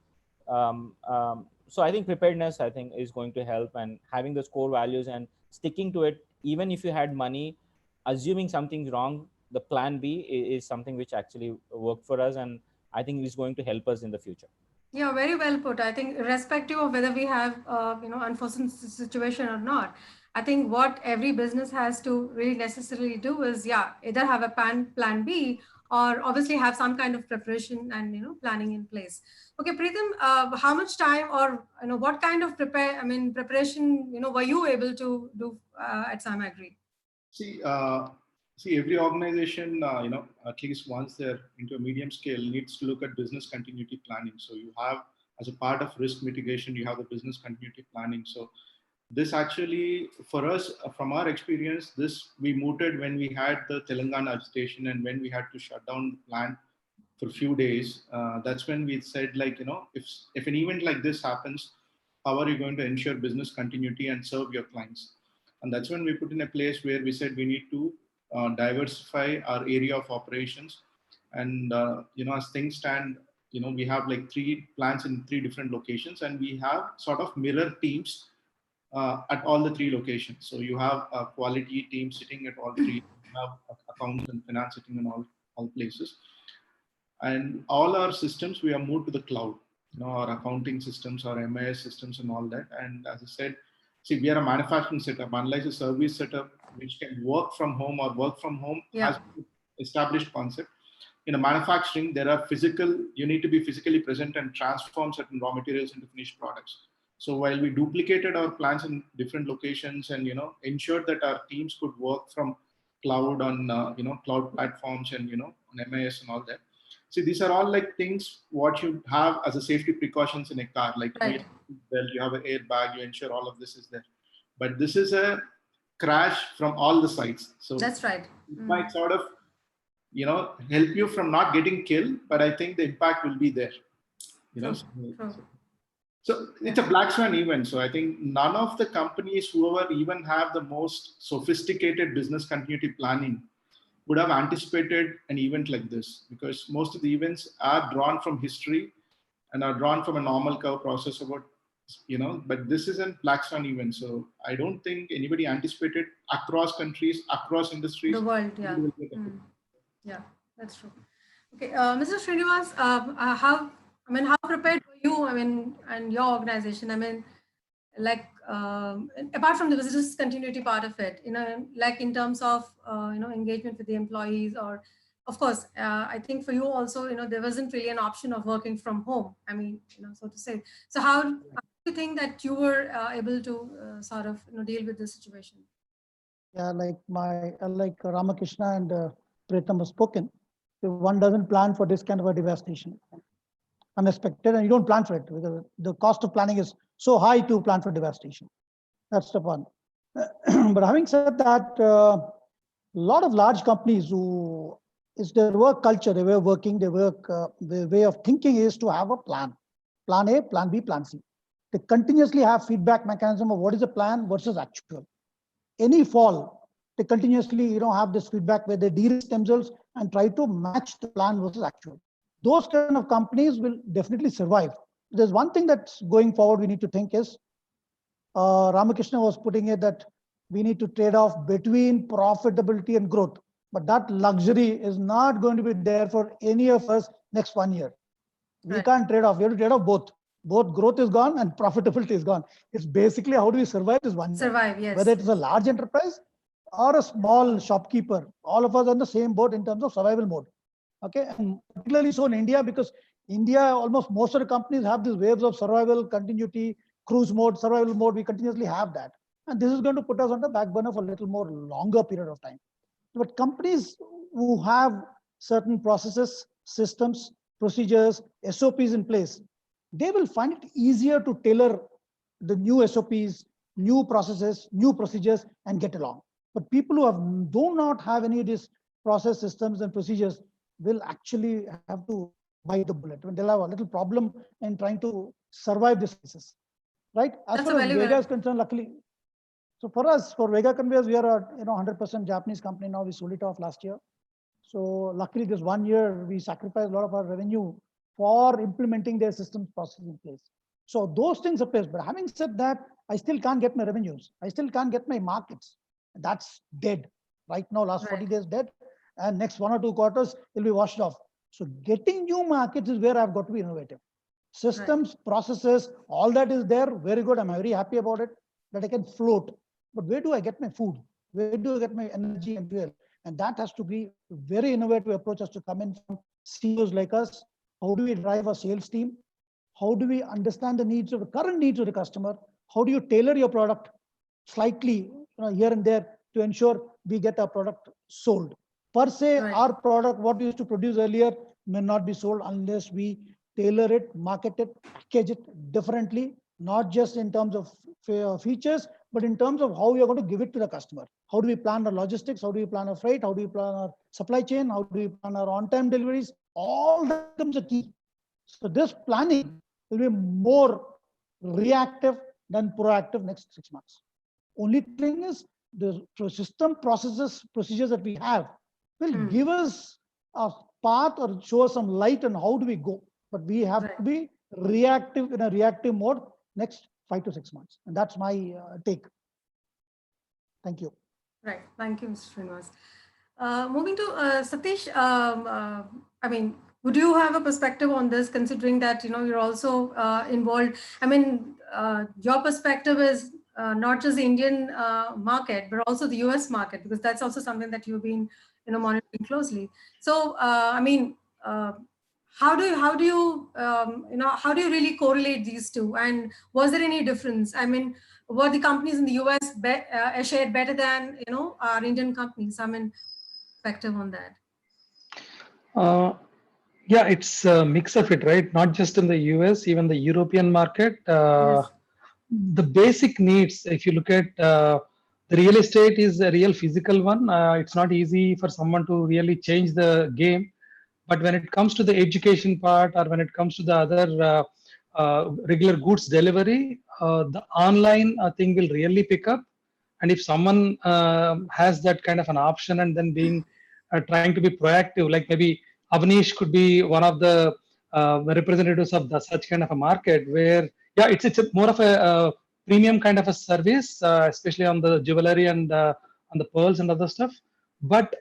so I think preparedness, I think, is going to help, and having those core values and sticking to it, even if you had money, assuming something's wrong, the plan B is something which actually worked for us, and I think is going to help us in the future. Yeah, very well put. I think irrespective of whether we have, unforeseen situation or not, I think what every business has to really necessarily do is, either have a plan B, or obviously have some kind of preparation and, planning in place. Okay, Preetham, how much time or, what kind of preparation, were you able to do at SarvHR? See, every organization, at least once they're into a medium scale, needs to look at business continuity planning. So you have, as a part of risk mitigation, you have the business continuity planning. So this actually, for us, from our experience, this we mooted when we had the Telangana agitation and when we had to shut down the plant for a few days. That's when we said, if an event like this happens, how are you going to ensure business continuity and serve your clients? And that's when we put in a place where we said we need to diversify our area of operations. And, as things stand, we have like 3 plants in 3 different locations, and we have sort of mirror teams at all the 3 locations. So you have a quality team sitting at all 3, you have accounts and finance sitting in all places. And all our systems, we have moved to the cloud, our accounting systems, our MIS systems and all that. And as I said, see, we are a manufacturing setup, unlike a service setup, which can work from home or work from home has established concept. In a manufacturing, you need to be physically present and transform certain raw materials into finished products. So while we duplicated our plants in different locations and, ensured that our teams could work from cloud on, cloud platforms and, on MIS and all that. See, these are all like things what you have as a safety precautions in a car, like Right. you have an airbag, you ensure all of this is there. But this is a crash from all the sides. So that's right. It might sort of, help you from not getting killed, but I think the impact will be there. So it's a black swan event. So I think none of the companies, whoever even have the most sophisticated business continuity planning, would have anticipated an event like this, because most of the events are drawn from history and are drawn from a normal curve process about, but this is a black swan event. So I don't think anybody anticipated across countries, across industries. The world, yeah. Yeah, that's true. Okay, Mr. Srinivas, how prepared were you, and your organization? Apart from the business continuity part of it, like in terms of, engagement with the employees, or of course, I think for you also, there wasn't really an option of working from home. So to say. So how do you think that you were able to sort of, deal with this situation? Yeah, like Ramakrishna and Preetham have spoken, if one doesn't plan for this kind of a devastation, unexpected, and you don't plan for it, because the cost of planning is so high to plan for devastation. That's the one. But having said that, a lot of large companies who is their work culture, their way of working, their way of thinking is to have a plan A, plan B, plan C. They continuously have feedback mechanism of what is the plan versus actual. Any fall, they continuously have this feedback where they de-risk themselves and try to match the plan versus actual. Those kind of companies will definitely survive. There's one thing that's going forward we need to think is, Ramakrishna was putting it that we need to trade off between profitability and growth. But that luxury is not going to be there for any of us next 1 year. We can't trade off. We have to trade off both. Both growth is gone and profitability is gone. It's basically how do we survive this 1 year? Survive, yes. Whether it's a large enterprise or a small shopkeeper, all of us are on the same boat in terms of survival mode. Okay, and particularly so in India, because India, almost most of the companies have these waves of survival, continuity, cruise mode, survival mode. We continuously have that. And this is going to put us on the back burner for a little more longer period of time. But companies who have certain processes, systems, procedures, SOPs in place, they will find it easier to tailor the new SOPs, new processes, new procedures, and get along. But people who do not have any of these process systems and procedures will actually have to bite the bullet. They'll have a little problem in trying to survive this crisis, right? As far as Vega is concerned, luckily, So for us, for Vega Conveyors, we are a 100% Japanese company now. We sold it off last year. So luckily, this 1 year we sacrificed a lot of our revenue for implementing their systems processes in place. So those things are placed. But having said that, I still can't get my revenues. I still can't get my markets. That's dead right now. Last 40 days dead, and next 1 or 2 quarters will be washed off. So getting new markets is where I've got to be innovative. Systems, processes, all that is there. Very good. I'm very happy about it, that I can float. But where do I get my food? Where do I get my energy and fuel? And that has to be a very innovative approach, has to come in from CEOs like us. How do we drive a sales team? How do we understand the needs of the current needs of the customer? How do you tailor your product slightly here and there to ensure we get our product sold? Per se, our product, what we used to produce earlier, may not be sold unless we tailor it, market it, package it differently, not just in terms of features, but in terms of how we are going to give it to the customer. How do we plan our logistics? How do we plan our freight? How do we plan our supply chain? How do we plan our on-time deliveries? All that becomes a key. So this planning will be more reactive than proactive next 6 months. Only thing is the system processes, procedures that we have will give us a path or show us some light on how do we go. But we have to be reactive in a reactive mode next 5 to 6 months. And that's my take. Thank you. Right. Thank you, Mr. Srinivas. Moving to Satish, I mean, would you have a perspective on this, considering that, you're also involved? I mean, your perspective is not just the Indian market, but also the US market, because that's also something that you've been, monitoring closely. So, I mean, how do you really correlate these two? And was there any difference? I mean, were the companies in the US shared better than, our Indian companies? I mean, perspective on that. Yeah, it's a mix of it, right? Not just in the US, even the European market. Yes. The basic needs, if you look at the real estate, is a real physical one. It's not easy for someone to really change the game. But when it comes to the education part, or when it comes to the other regular goods delivery, the online thing will really pick up. And if someone has that kind of an option and then being trying to be proactive, like maybe Avnish could be one of the representatives of such kind of a market where, yeah, it's more of a premium kind of a service, especially on the jewelry and on the pearls and other stuff. But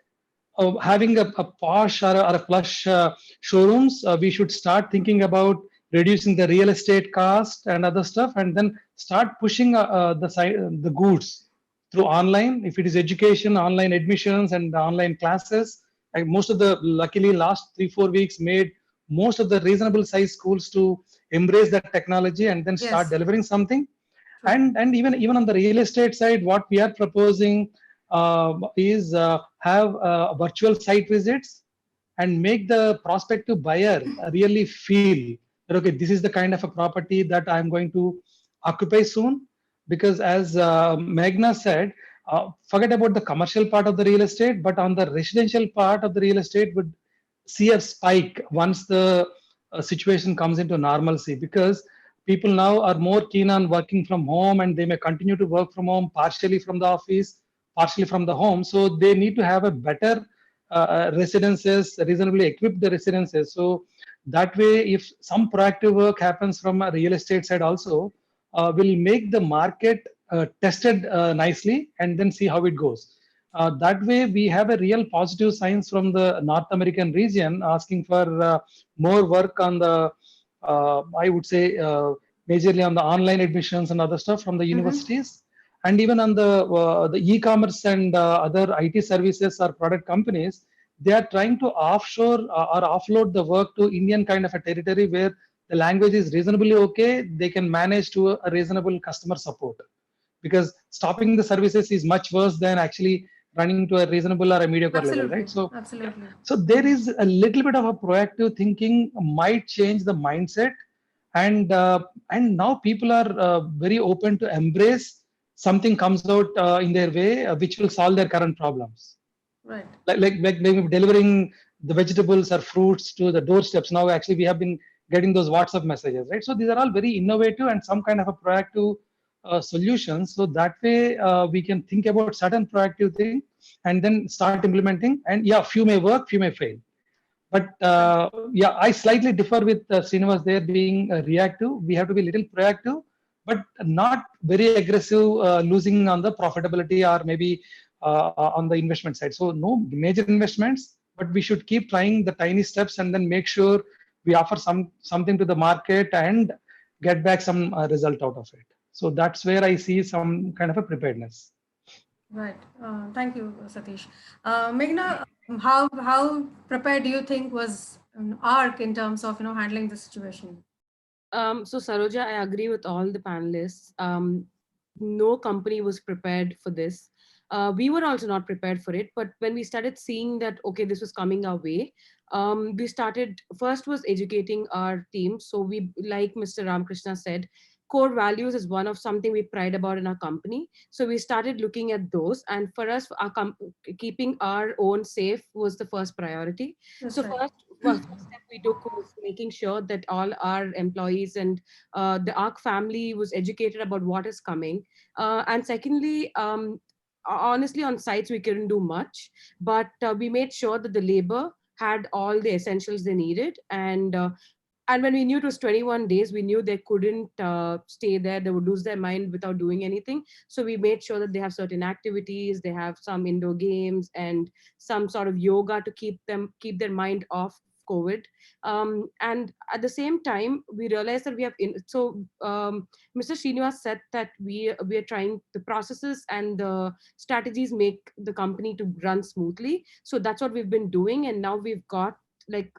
having a posh or a plush showrooms, we should start thinking about reducing the real estate cost and other stuff, and then start pushing the goods through online. If it is education, online admissions and online classes, like most of the, luckily last 3-4 weeks made most of the reasonable size schools to embrace that technology and then start delivering something. And even on the real estate side, what we are proposing is have virtual site visits and make the prospective buyer really feel that, okay, this is the kind of a property that I'm going to occupy soon. Because as Meghna said, forget about the commercial part of the real estate, but on the residential part of the real estate would see a spike once the situation comes into normalcy, because people now are more keen on working from home, and they may continue to work from home, partially from the office, partially from the home. So they need to have a better residences, reasonably equipped residences. So that way, if some proactive work happens from a real estate side also, will make the market tested nicely and then see how it goes. That way, we have a real positive signs from the North American region asking for more work on the, I would say, majorly on the online admissions and other stuff from the universities, and even on the e-commerce and other IT services or product companies. They are trying to offshore or offload the work to Indian kind of a territory where the language is reasonably okay. They can manage to a reasonable customer support, because stopping the services is much worse than actually running to a reasonable or a mediocre level, right? So, so there is a little bit of a proactive thinking might change the mindset, and now people are very open to embrace something comes out in their way which will solve their current problems. Right. Like maybe delivering the vegetables or fruits to the doorsteps. Now, actually, we have been getting those WhatsApp messages, right? So these are all very innovative and some kind of a proactive solutions. So that way we can think about certain proactive thing and then start implementing. And yeah, few may work, few may fail. But yeah, I slightly differ with Srinivas there being reactive. We have to be a little proactive, but not very aggressive, losing on the profitability or maybe on the investment side. So no major investments, but we should keep trying the tiny steps and then make sure we offer something to the market and get back some result out of it. So that's where I see some kind of a preparedness. Right. Thank you, Satish. Meghna, how prepared do you think was ARC in terms of handling the situation? So Saroja, I agree with all the panelists. No company was prepared for this. We were also not prepared for it, but when we started seeing that, okay, this was coming our way, we started, first was educating our team. So we, like Mr. Ramakrishna said, core values is one of something we pride about in our company. So we started looking at those, and for us, keeping our own safe was the first priority. That's So right. first step we took was making sure that all our employees and the ARC family was educated about what is coming. And secondly, honestly, on sites we couldn't do much, but we made sure that the labor had all the essentials they needed. And when we knew it was 21 days, we knew they couldn't stay there. They would lose their mind without doing anything. So we made sure that they have certain activities, they have some indoor games and some sort of yoga to keep their mind off COVID. And at the same time, we realized that we have, Mr. Srinivas said that we are trying the processes and the strategies make the company to run smoothly. So that's what we've been doing. And now we've got like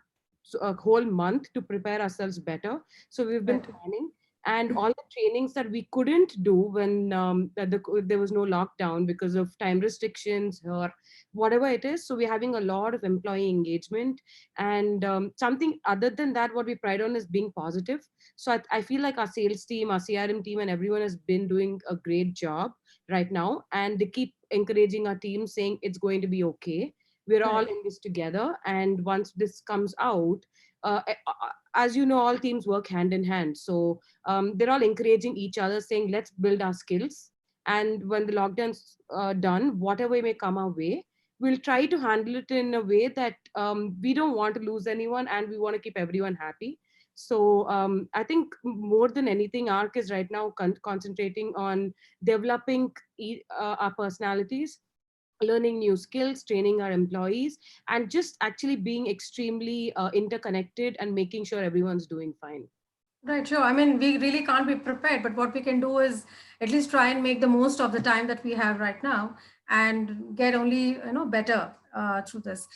a whole month to prepare ourselves better. So we've been planning, and all the trainings that we couldn't do when there was no lockdown because of time restrictions or whatever it is. So we're having a lot of employee engagement, and something other than that, what we pride on is being positive. So I feel like our sales team, our CRM team, and everyone has been doing a great job right now, and they keep encouraging our team, saying it's going to be okay. We're all in this together, and once this comes out, as you know, all teams work hand in hand. So they're all encouraging each other, saying let's build our skills, and when the lockdown's done, whatever may come our way, we'll try to handle it in a way that we don't want to lose anyone and we want to keep everyone happy. So I think more than anything, ARC is right now concentrating on developing our personalities, learning new skills, training our employees, and just actually being extremely interconnected and making sure everyone's doing fine. Right, sure. I mean, we really can't be prepared, but what we can do is at least try and make the most of the time that we have right now and get only better through this.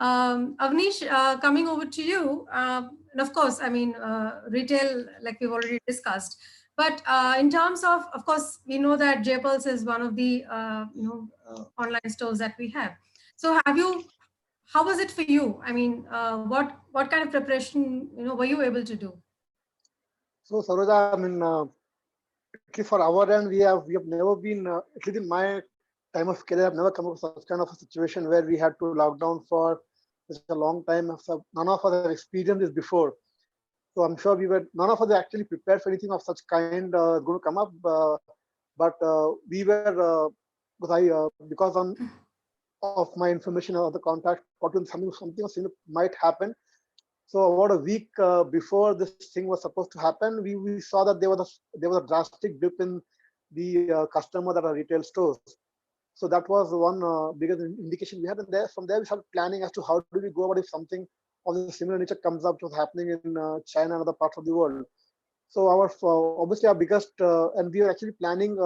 Avnish, coming over to you, and of course, I mean, retail, like we've already discussed, but in terms of course, we know that JPulse is one of the online stores that we have. So how was it for you? I mean, what kind of preparation were you able to do? So Saroja, I mean, at least for our end, we have never been, at least in my time of career, I've never come across such kind of a situation where we had to lock down for such a long time. So none of us have experienced this before. So I'm sure none of us are actually prepared for anything of such kind going to come up. But we were, because of my information or the contact, something might happen. So about a week before this thing was supposed to happen, we saw that there was a drastic dip in the customer that are retail stores. So that was one bigger indication we had. And from there we started planning as to how do we go about if something of a similar nature comes up, which was happening in China and other parts of the world. So obviously our biggest, and we were actually planning,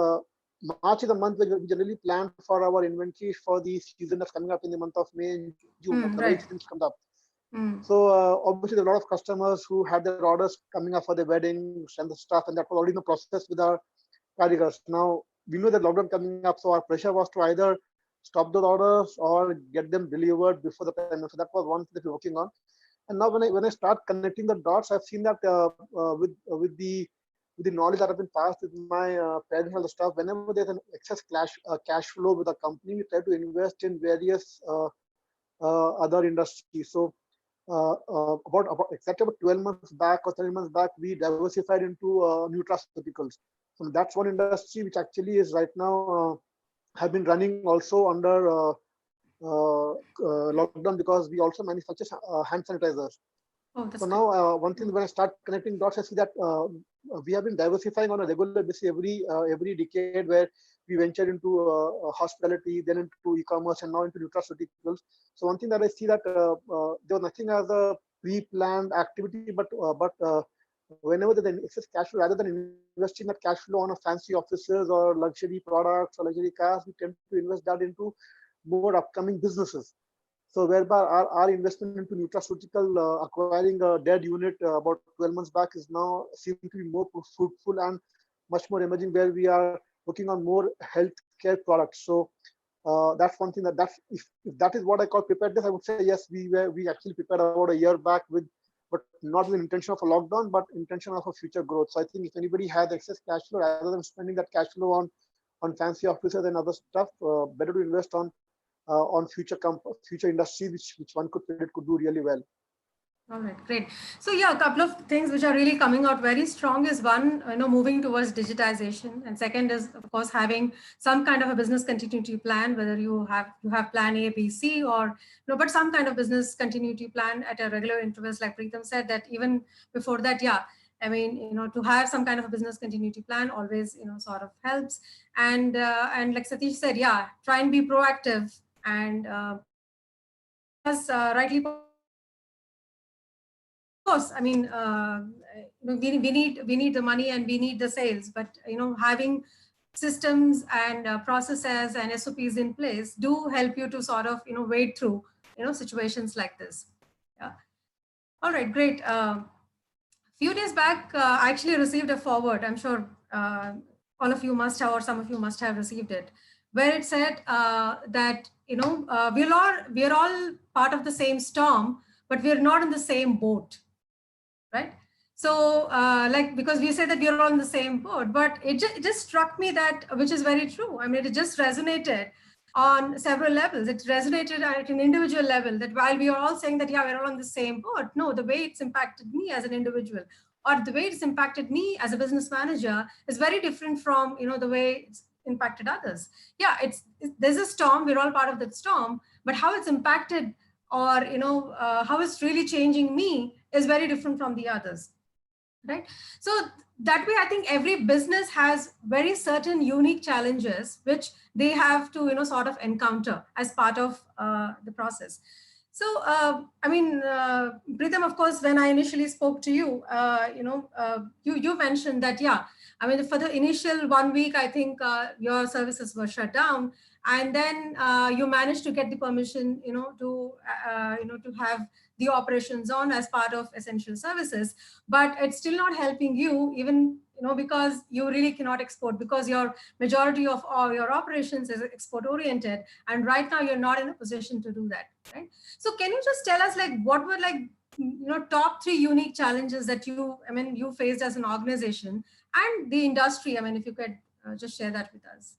March is the month where we generally plan for our inventory for the season that's coming up in the month of May and June. Right. Things come up. So obviously there are a lot of customers who had their orders coming up for their weddings and the stuff, and that was already in the process with our carriers. Now we know that lockdown coming up, so our pressure was to either stop those orders or get them delivered before the time. So that was one thing that we're working on. And now when I start connecting the dots, I've seen that with the knowledge that have been passed with my parents and the stuff, whenever there's an excess cash flow with a company, we try to invest in various other industries. So about exactly about 12 months back or 13 months back, we diversified into nutraceuticals. So that's one industry which actually is right now have been running also under lockdown, because we also manufacture hand sanitizers. Oh, that's So good. now one thing, when I start connecting dots, I see that we have been diversifying on a regular basis every decade, where we ventured into hospitality, then into e-commerce, and now into nutraceuticals. So one thing that I see that there was nothing as a pre-planned activity, but whenever there's an excess cash flow, rather than investing that cash flow on a fancy offices or luxury products or luxury cars, we tend to invest that into more upcoming businesses. So whereby our investment into nutraceutical, acquiring a dead unit about 12 months back, is now seem to be more fruitful and much more emerging, where we are working on more healthcare products. So that's one thing if that is what I call preparedness, I would say yes, we actually prepared about a year back but not with intention of a lockdown, but intention of a future growth. So I think if anybody has excess cash flow, rather than spending that cash flow on fancy offices and other stuff, better to invest on future industries which one could predict could do really well. All right, great. So yeah, a couple of things which are really coming out very strong is one, moving towards digitization, and second is of course having some kind of a business continuity plan, whether you have plan A, B, C, or but some kind of business continuity plan at a regular intervals. Like Preetham said, that even before that, yeah, I mean, to have some kind of a business continuity plan always, sort of helps. And like Satish said, yeah, try and be proactive, and as rightly. Of course, I mean, we need the money and we need the sales, but having systems and processes and SOPs in place do help you to sort of wade through situations like this. Yeah. All right, great. Few days back, I actually received a forward. I'm sure all of you must have, or some of you must have received it, where it said that we're all part of the same storm, but we're not in the same boat. Right. So because we say that we are all on the same boat, but it just struck me that, which is very true. I mean, it just resonated on several levels. It resonated at an individual level, that while we are all saying that, yeah, we're all on the same boat, no, the way it's impacted me as an individual, or the way it's impacted me as a business manager, is very different from, the way it's impacted others. Yeah, there's a storm, we're all part of that storm, but how it's impacted, or how it's really changing me, is very different from the others, right? So that way, I think every business has very certain unique challenges which they have to sort of encounter as part of the process. So I mean, Preetham, of course, when I initially spoke to you, you mentioned that, yeah, I mean, for the initial 1 week, I think your services were shut down, and then you managed to get the permission, to have the operations on as part of essential services. But it's still not helping you, even because you really cannot export, because your majority of all your operations is export oriented, and right now you're not in a position to do that, right? So can you just tell us, like, what were, like, top 3 unique challenges that you faced as an organization and the industry? I mean, if you could just share that with us.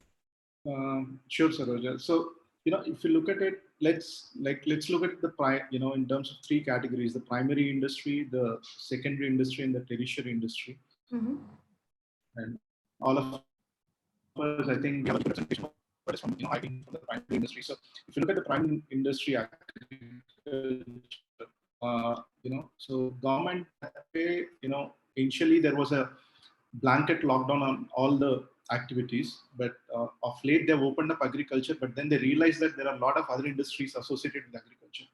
Sure, Saroja. So, if you look at it, let's look at the in terms of 3 categories: the primary industry, the secondary industry, and the tertiary industry. Mm-hmm. And all of us, I think, we have a presentation from I think from the primary industry. So, if you look at the primary industry, so government, initially there was a blanket lockdown on all the activities, but of late they've opened up agriculture, but then they realized that there are a lot of other industries associated with agriculture.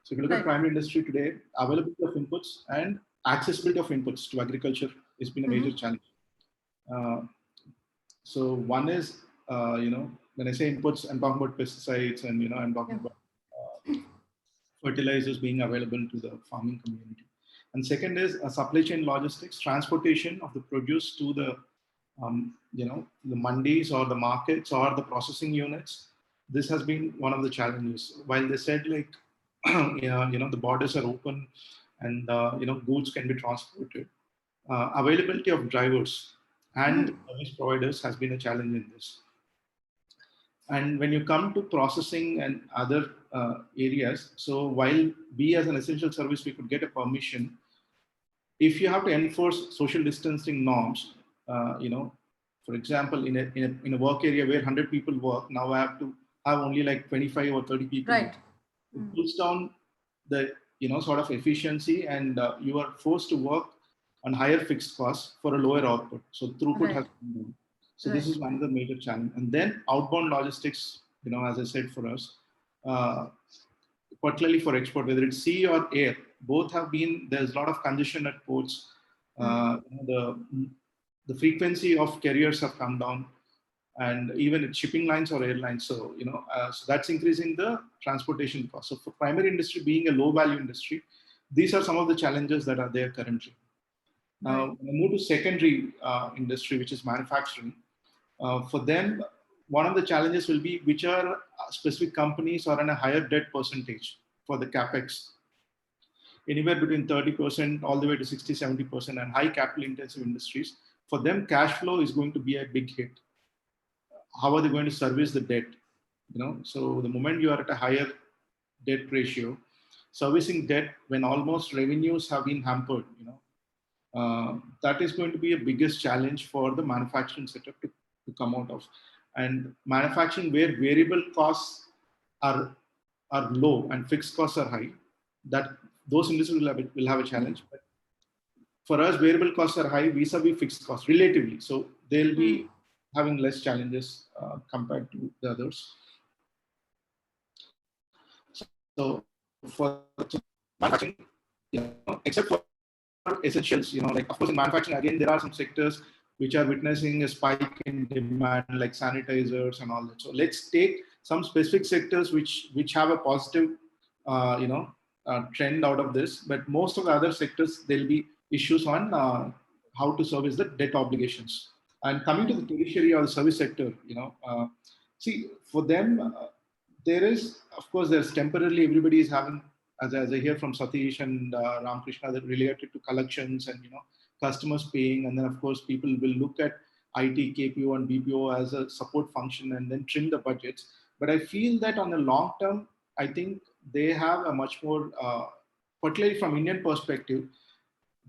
So if you look at primary industry today, availability of inputs and accessibility of inputs to agriculture has been a major challenge. So one is, when I say inputs, I'm talking about pesticides, and I'm talking about fertilizers being available to the farming community. And second is supply chain logistics, transportation of the produce to the the mandis or the markets or the processing units. This has been one of the challenges. While they said, like, the borders are open and goods can be transported, availability of drivers and service providers has been a challenge in this. And when you come to processing and other areas, so while we as an essential service, we could get a permission, if you have to enforce social distancing norms, For example, in a work area where 100 people work, now I have to have only like 25 or 30 people. Right. It pulls down the sort of efficiency, and you are forced to work on higher fixed costs for a lower output. So throughput has come down. So this is one of the major challenge. And then outbound logistics, as I said, for us, particularly for export, whether it's sea or air, both have been, there's a lot of congestion at ports. The frequency of carriers have come down, and even at shipping lines or airlines. So, so that's increasing the transportation cost. So for primary industry being a low value industry, these are some of the challenges that are there currently. Now, when I move to secondary industry, which is manufacturing, for them, one of the challenges will be which are specific companies are on a higher debt percentage for the capex, anywhere between 30% all the way to 60, 70%, and high capital intensive industries. For them, cash flow is going to be a big hit. How are they going to service the debt? So the moment you are at a higher debt ratio, servicing debt when almost revenues have been hampered, that is going to be a biggest challenge for the manufacturing setup to come out of. And manufacturing where variable costs are low and fixed costs are high, that those industries will have a challenge. But for us, variable costs are high vis-a-vis fixed costs relatively. So they'll be having less challenges compared to the others. So for manufacturing, except for essentials, like of course in manufacturing, again, there are some sectors which are witnessing a spike in demand, like sanitizers and all that. So let's take some specific sectors which have a positive, trend out of this. But most of the other sectors, there'll be issues on how to service the debt obligations. And coming to the tertiary or the service sector, see, for them, there is, of course, there's temporarily everybody is having, as I hear from Satish and Ramkrishna, that related to collections and customers paying, and then of course people will look at IT, KPO, and BPO as a support function and then trim the budgets. But I feel that on the long term, I think they have a much more, particularly from Indian perspective,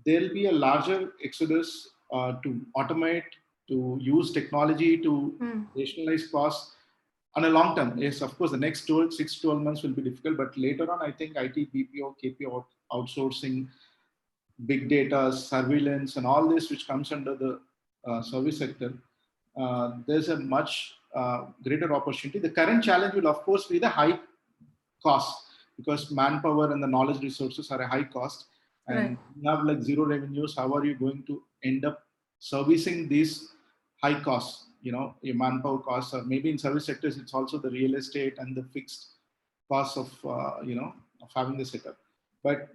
there'll be a larger exodus to automate, to use technology to rationalize costs. On a long term, yes, of course, the next 6 to 12 months will be difficult, but later on, I think IT, BPO, KPO, outsourcing, big data, surveillance, and all this which comes under the service sector, there's a much greater opportunity. The current challenge will, of course, be the high cost, because manpower and the knowledge resources are a high cost. And you have like zero revenues. How are you going to end up servicing these high costs? Your manpower costs, or maybe in service sectors, it's also the real estate and the fixed costs of having the setup. But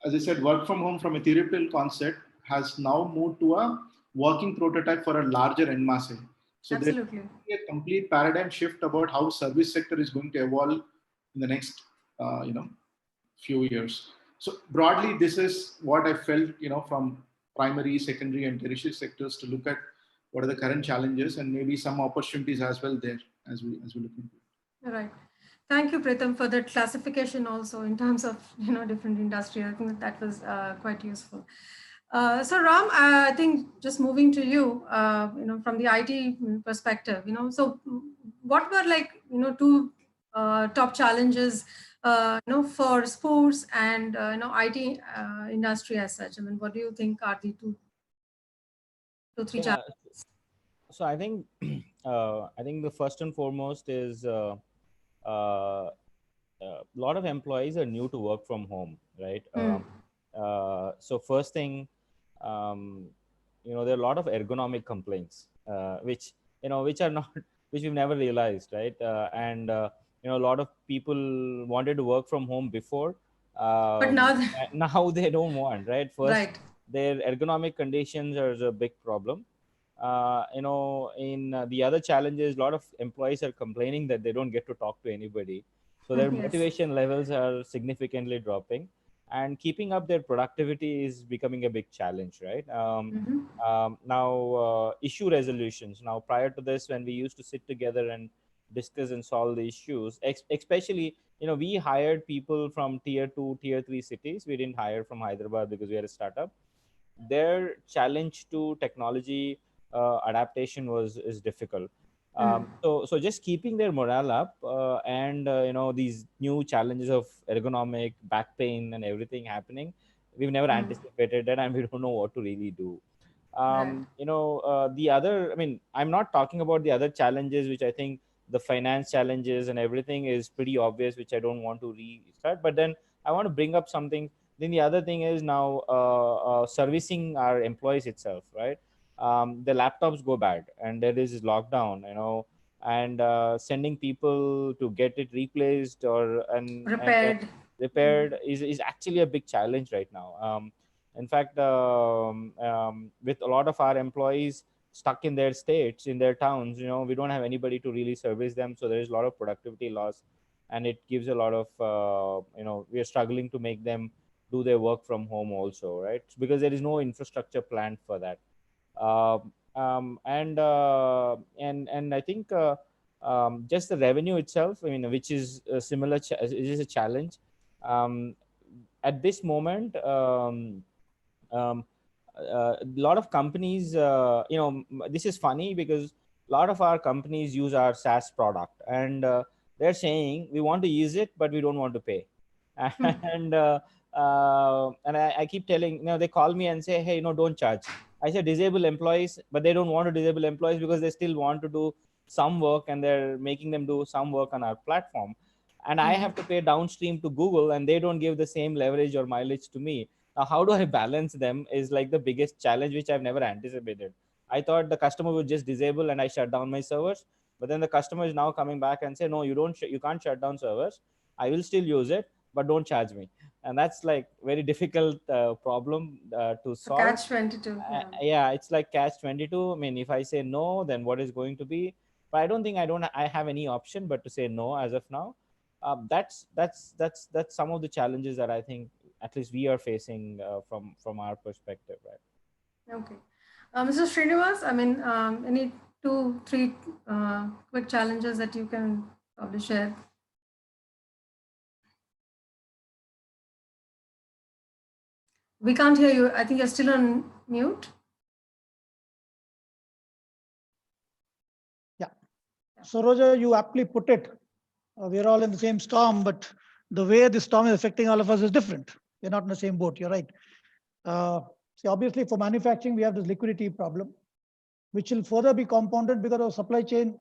as I said, work from home from a theoretical concept has now moved to a working prototype for a larger end mass. So there's a complete paradigm shift about how service sector is going to evolve in the next few years. So broadly, this is what I felt from primary, secondary, and tertiary sectors to look at what are the current challenges and maybe some opportunities as well there as we look into it. Right. Thank you, Pritham, for that classification also in terms of different industry. I think that was quite useful. So Ram, I think just moving to you, from the IT perspective, so what were like two top challenges, for sports and IT industry as such? I mean, what do you think are the two, three challenges? So I think the first and foremost is a lot of employees are new to work from home, right? So first thing, there are a lot of ergonomic complaints, which are not, which we've never realized, right? And a lot of people wanted to work from home before, but now they don't want, right? First, their ergonomic conditions are a big problem. In the other challenges, a lot of employees are complaining that they don't get to talk to anybody. So their motivation levels are significantly dropping, and keeping up their productivity is becoming a big challenge, right? Now, issue resolutions. Now, prior to this, when we used to sit together and discuss and solve the issues, especially, we hired people from tier 2, tier 3 cities. We didn't hire from Hyderabad because we are a startup. Their challenge to technology adaptation is difficult. So just keeping their morale up and these new challenges of ergonomic back pain and everything happening, we've never anticipated that, and we don't know what to really do. The other, I mean, I'm not talking about the other challenges, which I think the finance challenges and everything is pretty obvious, which I don't want to restart. But then I want to bring up something. Then the other thing is now servicing our employees itself, right? The laptops go bad and there is lockdown, and sending people to get it replaced or repaired is actually a big challenge right now. In fact, with a lot of our employees stuck in their states, in their towns, we don't have anybody to really service them. So there is a lot of productivity loss, and it gives a lot of, we are struggling to make them do their work from home also, right? Because there is no infrastructure planned for that. And I think just the revenue itself, I mean, which is a similar, it is a challenge. At this moment, a lot of companies, this is funny because a lot of our companies use our SaaS product, and they're saying we want to use it, but we don't want to pay. And I keep telling, they call me and say, hey, don't charge. I said disable employees, but they don't want to disable employees because they still want to do some work, and they're making them do some work on our platform. And I have to pay downstream to Google, and they don't give the same leverage or mileage to me. Now, how do I balance them is like the biggest challenge, which I've never anticipated. I thought the customer would just disable and I shut down my servers. But then the customer is now coming back and say, no, you can't shut down servers. I will still use it, but don't charge me. And that's like very difficult problem to solve. Catch-22. Yeah, it's like catch-22. I mean, if I say no, then what is going to be? But I don't think I have any option but to say no as of now. That's some of the challenges that I think at least we are facing from our perspective, right? Okay. Mr. Srinivas, I mean, any 2-3 quick challenges that you can probably share? We can't hear you. I think you're still on mute. Yeah. So, Roger, you aptly put it. We're all in the same storm, but the way the storm is affecting all of us is different. We're not in the same boat. You're right. See, obviously, for manufacturing, we have this liquidity problem, which will further be compounded because of supply chain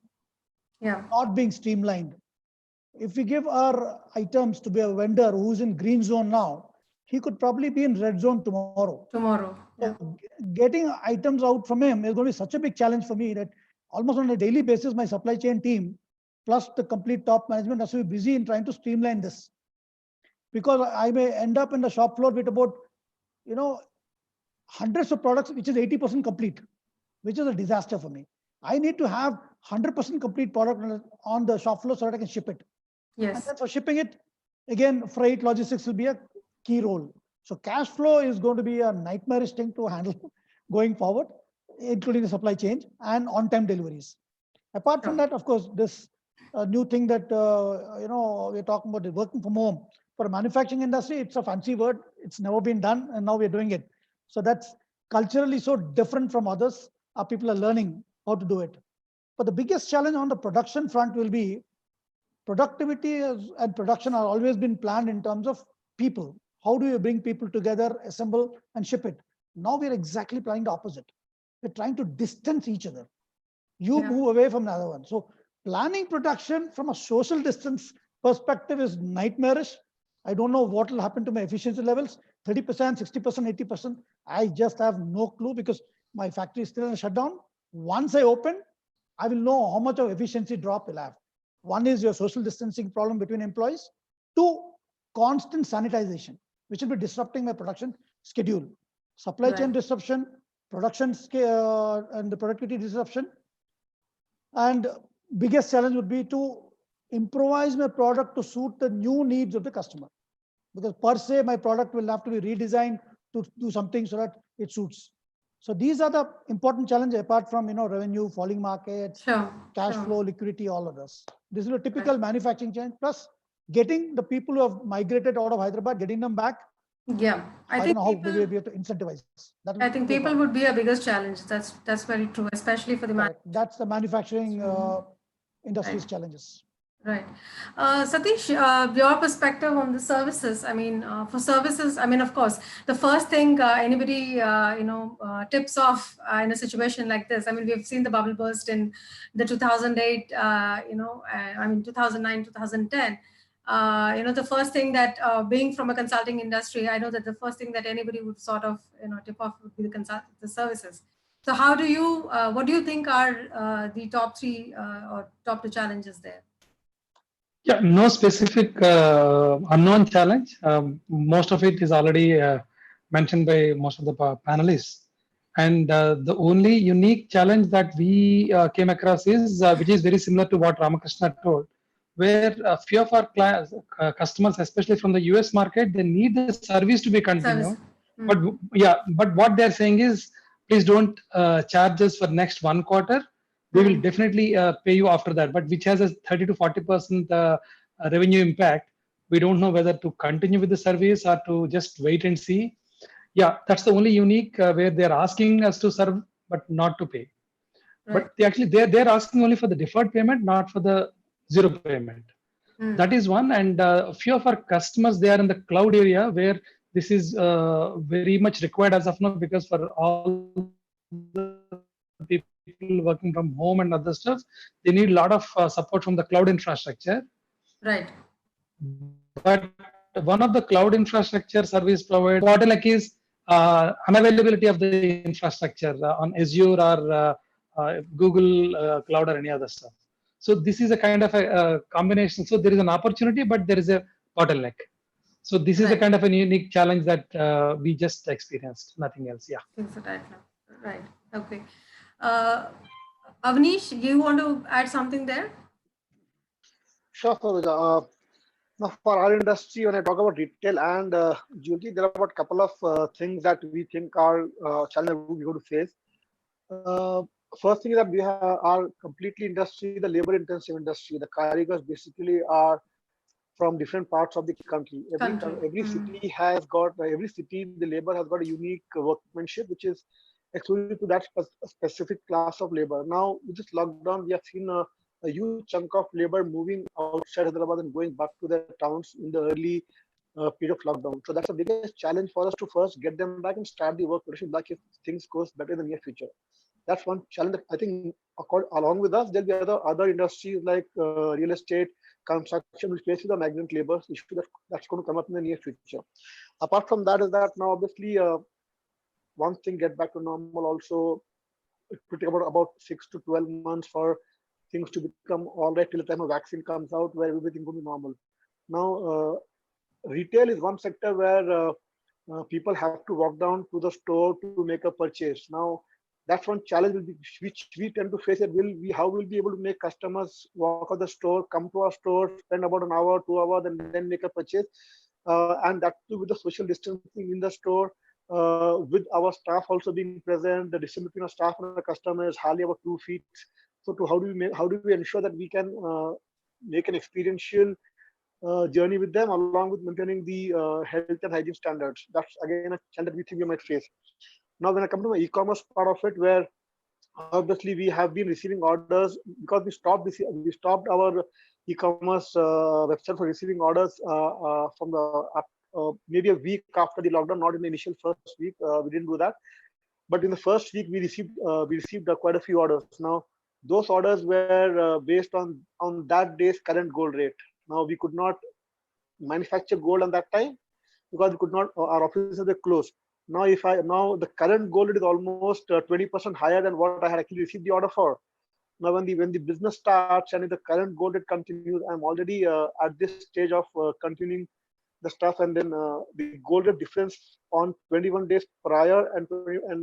not being streamlined. If we give our items to be a vendor who's in green zone now, he could probably be in red zone tomorrow. So getting items out from him is going to be such a big challenge for me that almost on a daily basis, my supply chain team plus the complete top management has to be busy in trying to streamline this. Because I may end up in the shop floor with about, hundreds of products, which is 80% complete, which is a disaster for me. I need to have 100% complete product on the shop floor so that I can ship it. Yes. And then for shipping it, again, freight logistics will be a key role. So cash flow is going to be a nightmarish thing to handle going forward, including the supply chain and on-time deliveries. Apart from that, of course, this new thing that we're talking about, is working from home. For a manufacturing industry, it's a fancy word. It's never been done, and now we're doing it. So that's culturally so different from others. Our people are learning how to do it. But the biggest challenge on the production front will be productivity and production are always been planned in terms of people. How do you bring people together, assemble, and ship it? Now we're exactly planning the opposite. We're trying to distance each other. You move away from the other one. So planning production from a social distance perspective is nightmarish. I don't know what will happen to my efficiency levels, 30%, 60%, 80%. I just have no clue because my factory is still in a shutdown. Once I open, I will know how much of efficiency drop will have. One is your social distancing problem between employees. 2, constant sanitization, which will be disrupting my production schedule. Supply chain disruption, production scale, and the productivity disruption. And biggest challenge would be to improvise my product to suit the new needs of the customer. Because per se, my product will have to be redesigned to do something so that it suits. So these are the important challenges apart from revenue, falling markets, cash flow, liquidity, all of this. This is a typical manufacturing challenge. Plus, getting the people who have migrated out of Hyderabad, getting them back Yeah, I don't know how maybe we have to incentivize. That I think be a people problem. would be a biggest challenge. That's very true, especially for the Correct. That's the manufacturing industry's Right. challenges. Right. Satish, your perspective on the services. I mean, for services, I mean, of course, the first thing anybody, tips off in a situation like this. I mean, we've seen the bubble burst in the 2008, 2009, 2010. The first thing that being from a consulting industry, I know that the first thing that anybody would sort of, tip off would be the services. So how do you, what do you think are the top three or top two challenges there? Yeah, no specific unknown challenge. Most of it is already mentioned by most of the panelists. And the only unique challenge that we came across is, which is very similar to what Ramakrishna told, where a few of our customers, especially from the US market, they need the service to be continued. But yeah, but what they're saying is, please don't charge us for next 1 quarter. They will definitely pay you after that, but which has a 30 to 40% revenue impact. We don't know whether to continue with the service or to just wait and see. Yeah, that's the only unique where they're asking us to serve, but not to pay. Right. But they're asking only for the deferred payment, not for the zero payment. That is one. And a few of our customers, they are in the cloud area where this is very much required as of now, because for all the people working from home and other stuff, they need a lot of support from the cloud infrastructure. Right. But one of the cloud infrastructure service provider bottleneck is unavailability of the infrastructure on Azure or Google Cloud or any other stuff. So this is a kind of a combination. So there is an opportunity, but there is a bottleneck. So this is a kind of a unique challenge that we just experienced. Nothing else. Yeah. Right. Okay. Avnish, you want to add something there? Sure, Saroja. Now, for our industry, when I talk about retail and jewelry, there are about a couple of things that we think are challenges we're going to face. First thing is that we are completely industry, the labor-intensive industry. The karigars basically are from different parts of the country. Every city has got, the labor has got a unique workmanship, which is exclusive to that specific class of labor. Now, with this lockdown, we have seen a huge chunk of labor moving outside Hyderabad and going back to their towns in the early period of lockdown. So that's the biggest challenge for us to first get them back and start the work production back if things goes better in the near future. That's one challenge that I think along with us, there'll be other industries like real estate, construction, which faces the migrant labor issue that's going to come up in the near future. Apart from that is that now obviously once things get back to normal, also it could take about 6 to 12 months for things to become all right till the time a vaccine comes out where everything will be normal. Now, retail is one sector where people have to walk down to the store to make a purchase. Now, that's one challenge which we tend to face. How will we be able to make customers walk out the store, come to our store, spend about an hour, 2 hours, and then make a purchase, and that too with the social distancing in the store, with our staff also being present. The distance between our staff and the customer is hardly about 2 feet. So, how do we ensure that we can make an experiential journey with them, along with maintaining the health and hygiene standards? That's again a challenge that we think we might face. Now, when I come to the e-commerce part of it, where obviously we have been receiving orders because we stopped our e-commerce website for receiving orders from the maybe a week after the lockdown, not in the initial first week. We didn't do that, but in the first week we received quite a few orders. Now, those orders were based on that day's current gold rate. Now, we could not manufacture gold on that time because we could not. Our offices were closed. Now, the current gold rate is almost 20% higher than what I had actually received the order for. Now, when the business starts and if the current gold rate continues, I'm already at this stage of continuing the stuff, and then the gold rate difference on 21 days prior and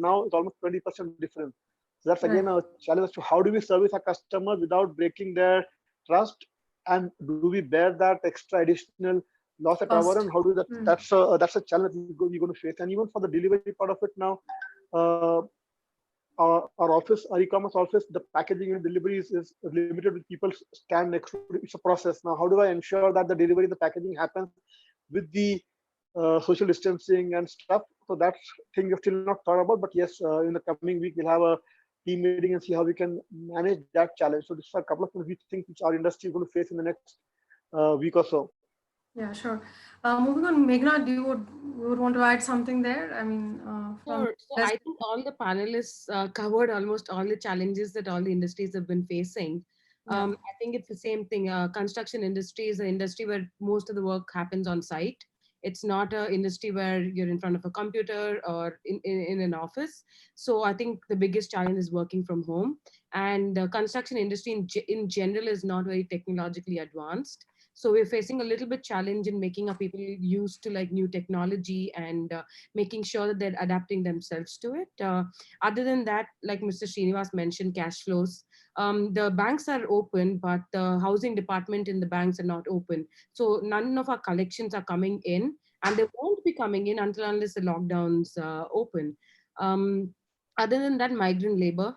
now it's almost 20% difference. So that's again a challenge as to how do we service our customers without breaking their trust, and do we bear that extra additional loss at our end? How do that? That's a challenge we're going to face. And even for the delivery part of it now, our office, our e-commerce office, the packaging and delivery is limited with people stand next to it. It's a process. Now, how do I ensure that the delivery, the packaging happens with the social distancing and stuff. So that's thing we've still not thought about. But yes, in the coming week, we'll have a team meeting and see how we can manage that challenge. So these are a couple of things we think which our industry is going to face in the next week or so. Yeah, sure. Moving on, Meghna, do you would want to add something there? I mean, Sure. So I think all the panelists covered almost all the challenges that all the industries have been facing. I think it's the same thing. Construction industry is an industry where most of the work happens on site. It's not an industry where you're in front of a computer or in an office. So I think the biggest challenge is working from home. And the construction industry in general is not very technologically advanced. So we're facing a little bit challenge in making our people used to like new technology and making sure that they're adapting themselves to it. Other than that, like Mr. Srinivas mentioned, cash flows. The banks are open, but the housing department in the banks are not open. So none of our collections are coming in, and they won't be coming in unless the lockdowns open. Other than that, migrant labor.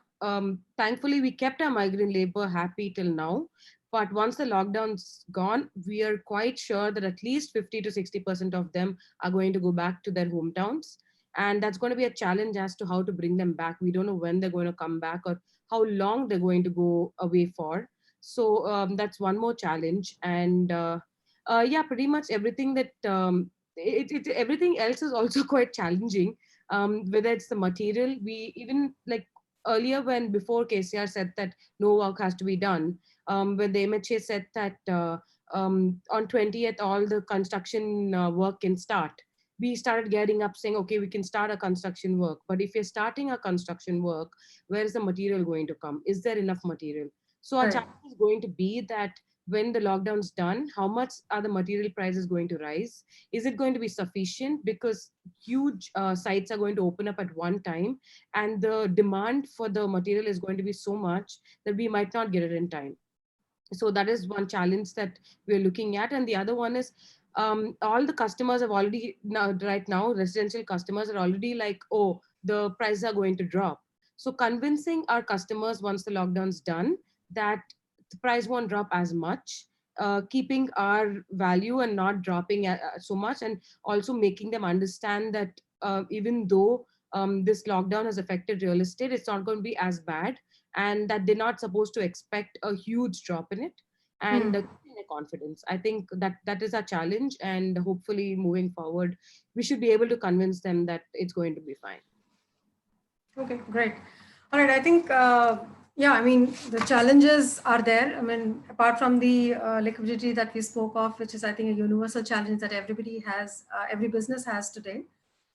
Thankfully, we kept our migrant labor happy till now. But once the lockdown's gone, we are quite sure that at least 50 to 60% of them are going to go back to their hometowns. And that's going to be a challenge as to how to bring them back. We don't know when they're going to come back or how long they're going to go away for. So that's one more challenge. And yeah, pretty much everything that everything else is also quite challenging. Whether it's the material, we even like earlier when before KCR said that no work has to be done, when the MHA said that on 20th all the construction work can start, we started getting up saying, okay, we can start a construction work. But if you're starting a construction work, where is the material going to come? Is there enough material? So our challenge is going to be that when the lockdown's done, how much are the material prices going to rise? Is it going to be sufficient? Because huge sites are going to open up at one time, and the demand for the material is going to be so much that we might not get it in time. So that is one challenge that we're looking at. And the other one is all the customers have already right now, residential customers are already like, oh, the prices are going to drop. So convincing our customers once the lockdown's done that the price won't drop as much, keeping our value and not dropping so much, and also making them understand that even though this lockdown has affected real estate, it's not going to be as bad, and that they're not supposed to expect a huge drop in it, and their confidence. I think that is our challenge, and hopefully moving forward, we should be able to convince them that it's going to be fine. Okay, great. All right, I think, yeah, I mean, the challenges are there. I mean, apart from the liquidity that we spoke of, which is, I think, a universal challenge that everybody has, every business has today.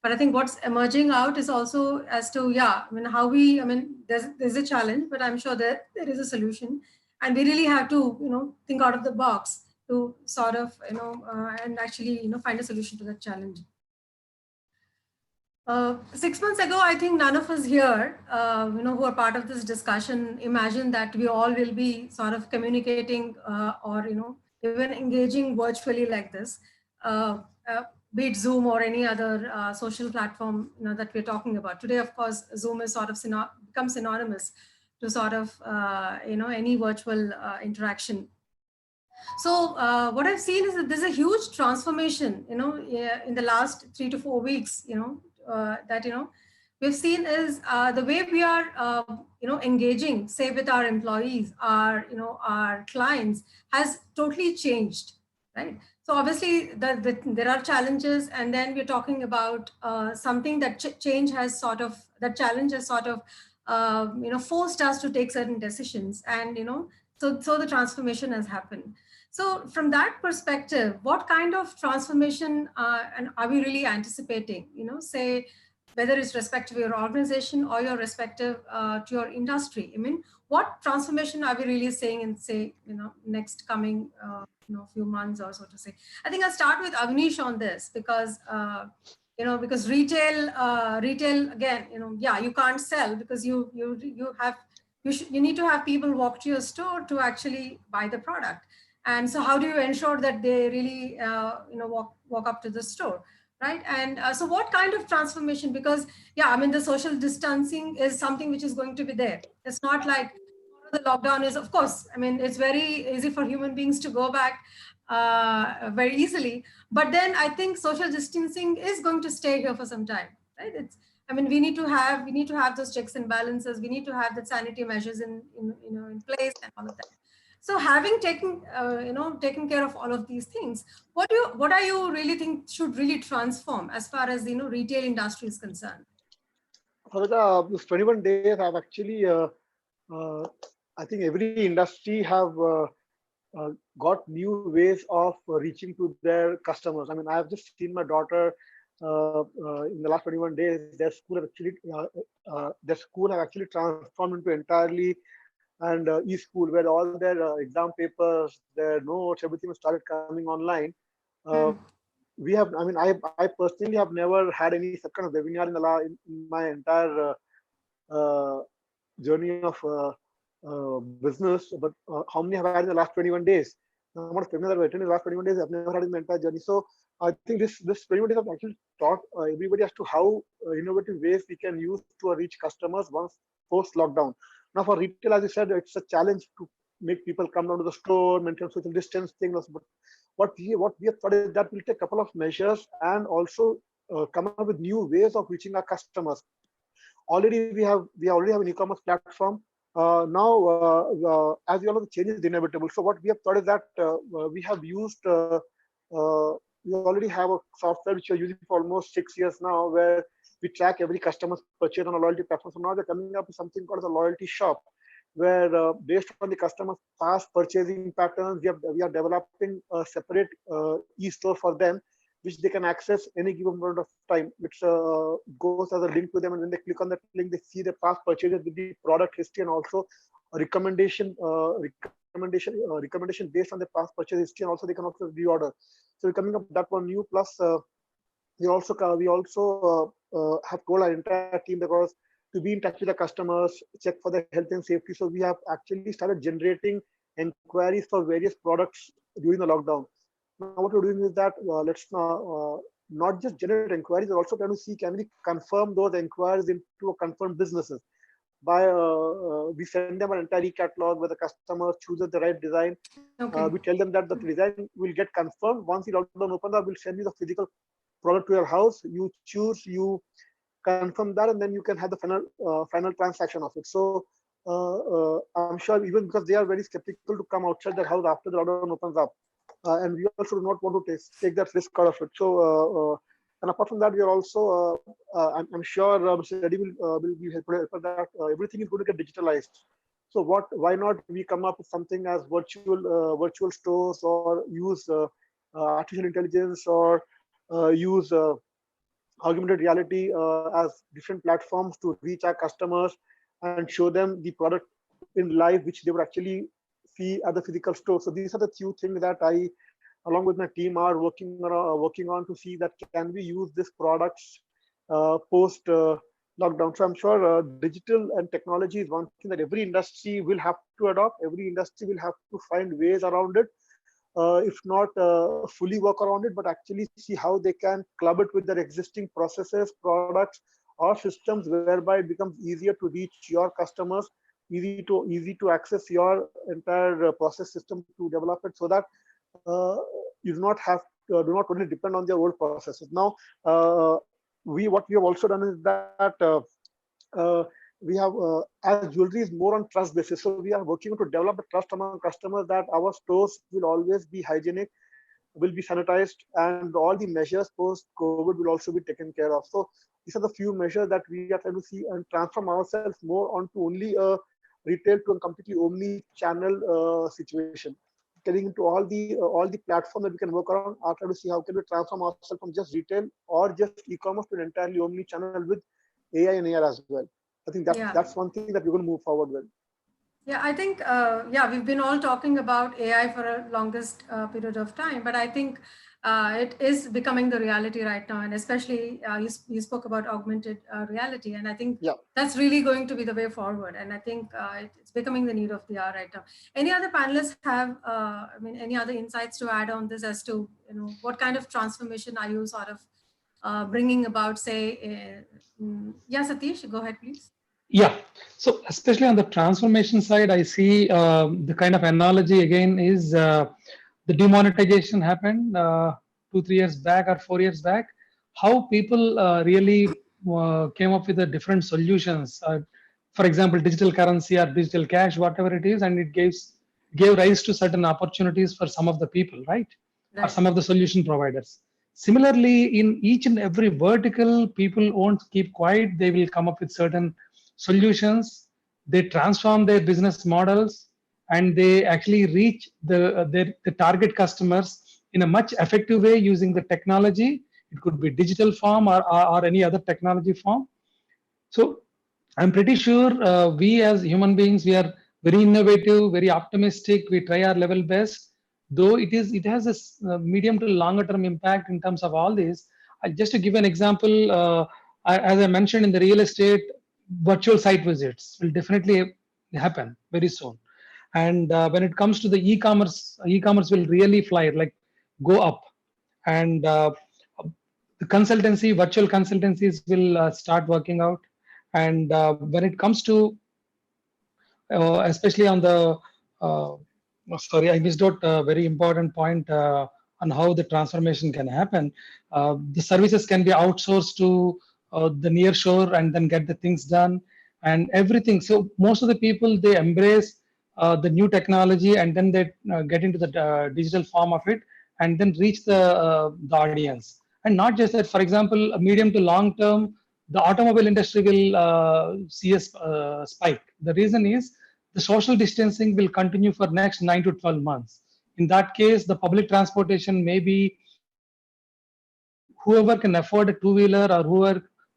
But I think what's emerging out is also as to, yeah, I mean, how we, I mean, there's a challenge, but I'm sure that there is a solution. And we really have to, you know, think out of the box to sort of, you know, and actually, you know, find a solution to that challenge. 6 months ago, I think none of us here, you know, who are part of this discussion, imagined that we all will be sort of communicating or, you know, even engaging virtually like this, be it Zoom or any other social platform, you know, that we're talking about. Today, of course, Zoom is sort of become synonymous to sort of, you know, any virtual interaction. So what I've seen is that there's a huge transformation, you know, in the last 3 to 4 weeks, you know, that, you know, we've seen is the way we are, you know, engaging, say, with our employees, our, you know, our clients has totally changed, right? So obviously there are challenges, and then we're talking about something that challenge has sort of, you know, forced us to take certain decisions, and, you know, so the transformation has happened. So from that perspective, what kind of transformation and are we really anticipating, you know, say, whether it's respective to your organization or your respective to your industry? I mean, what transformation are we really saying in, say, you know, next coming, you know, few months or so to say? I think I'll start with Avnish on this because, you know, because retail again, you know, yeah, you can't sell because you need to have people walk to your store to actually buy the product. And so how do you ensure that they really, you know, walk up to the store, right? And so what kind of transformation? Because, yeah, I mean, the social distancing is something which is going to be there. It's not like the lockdown is, of course, I mean, it's very easy for human beings to go back very easily. But then I think social distancing is going to stay here for some time, right? I mean, we need to have those checks and balances. We need to have the sanitary measures in place and all of that. So having taken care of all of these things, what are you really think should really transform as far as retail industry is concerned? For this 21 days, I've actually, I think every industry have got new ways of reaching to their customers. I mean, I have just seen my daughter in the last 21 days. Their school have actually transformed into entirely and e-school, where all their exam papers, their notes, everything started coming online. We have, I mean, I personally have never had any such kind of webinar in my entire journey of business. But how many have I had in the last 21 days? The amount of seminars I've attended in the last 21 days, I've never had in my entire journey. So I think this 21 days have actually taught everybody as to how innovative ways we can use to reach customers once post lockdown. Now for retail, as you said, it's a challenge to make people come down to the store, maintain social distancing. But what we have thought is that we'll take a couple of measures and also come up with new ways of reaching our customers. Already we already have an e-commerce platform. Now, as you all know, the change is inevitable. So what we have thought is that we have used, we already have a software which we are using for almost 6 years now, where we track every customer's purchase on a loyalty platform. So now they're coming up with something called the loyalty shop, where based on the customer's past purchasing patterns, we are developing a separate e-store for them, which they can access any given point of time, which goes as a link to them. And when they click on that link, they see the past purchases with the product history and also a recommendation based on the past purchase history. And also they can also reorder. So we're coming up with that one new. Plus, we also have told our entire team, because to be in touch with the customers, check for their health and safety. So we have actually started generating inquiries for various products during the lockdown. Now what we're doing is that let's not just generate inquiries, we're also trying to see, can we confirm those inquiries into confirmed businesses. By we send them an entire catalog where the customer chooses the right design. Okay. We tell them that the design will get confirmed. Once the lockdown opens up, we'll send you the physical product to your house. You choose, you confirm that, and then you can have the final transaction of it. So I'm sure, even because they are very skeptical to come outside their house after the lockdown opens up, and we also do not want to take that risk out of it. So and apart from that, we are also I'm sure Mr. Reddy will be helpful that everything is going to get digitalized. So why not we come up with something as virtual stores, or use artificial intelligence, or use augmented reality as different platforms to reach our customers and show them the product in live, which they would actually see at the physical store. So these are the few things that I, along with my team, are working on to see that can we use these products post lockdown. So I'm sure digital and technology is one thing that every industry will have to adopt. Every industry will have to find ways around it. If not fully work around it, but actually see how they can club it with their existing processes, products, or systems, whereby it becomes easier to reach your customers, easy to access your entire process system to develop it, so that you do not only depend on their old processes. Now, what we have also done is that we have, as jewelry is more on trust basis, so we are working to develop a trust among customers that our stores will always be hygienic, will be sanitized, and all the measures post COVID will also be taken care of. So these are the few measures that we are trying to see and transform ourselves more onto only a retail to a completely omni-channel situation, getting into all the platforms that we can work around. Are trying to see how can we transform ourselves from just retail or just e-commerce to an entirely omni-channel with AI and AR as well. I think that's one thing that we're going to move forward with. Yeah, I think, we've been all talking about AI for a longest period of time, but I think it is becoming the reality right now. And especially you spoke about augmented reality. And I think that's really going to be the way forward. And I think it's becoming the need of the hour right now. Any other panelists have, any other insights to add on this as to, what kind of transformation are you sort of bringing about, say, Satish, go ahead, please. Yeah, so especially on the transformation side, I see the kind of analogy again is the demonetization happened 2-3 years back or 4 years back, how people really came up with the different solutions. For example, digital currency or digital cash, whatever it is, and it gave rise to certain opportunities for some of the people, right? Or Right. some of the solution providers. Similarly, in each and every vertical, people won't keep quiet. They will come up with certain solutions. They transform their business models, and they actually reach the target customers in a much effective way using the technology. It could be digital form or any other technology form. So I'm pretty sure we as human beings, we are very innovative, very optimistic. We try our level best, though it has a medium to longer term impact in terms of all this. Just to give an example, as I mentioned in the real estate, virtual site visits will definitely happen very soon. And when it comes to the e-commerce will really fly, like go up. And the consultancy, virtual consultancies will start working out. And when it comes to, especially on the, sorry, I missed out a very important point on how the transformation can happen. The services can be outsourced to the near shore and then get the things done and everything. So most of the people, they embrace the new technology and then they get into the digital form of it and then reach the audience. And not just that, for example, a medium to long term, the automobile industry will see a spike. The reason is the social distancing will continue for next 9 to 12 months. In that case, the public transportation may be whoever can afford a two-wheeler or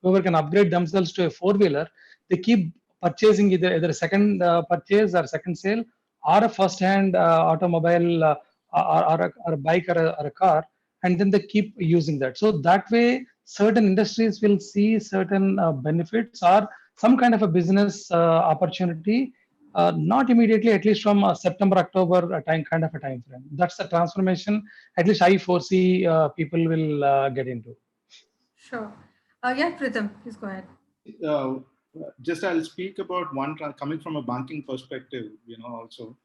whoever can upgrade themselves to a four-wheeler, they keep purchasing either a second purchase or second sale or a first-hand automobile or a bike or a car, and then they keep using that. So that way, certain industries will see certain benefits or some kind of a business opportunity, not immediately, at least from September, October kind of a time frame. That's the transformation. At least I foresee people will get into. Sure. Yeah, Pritham, please go ahead. Just I'll speak about one coming from a banking perspective. Also.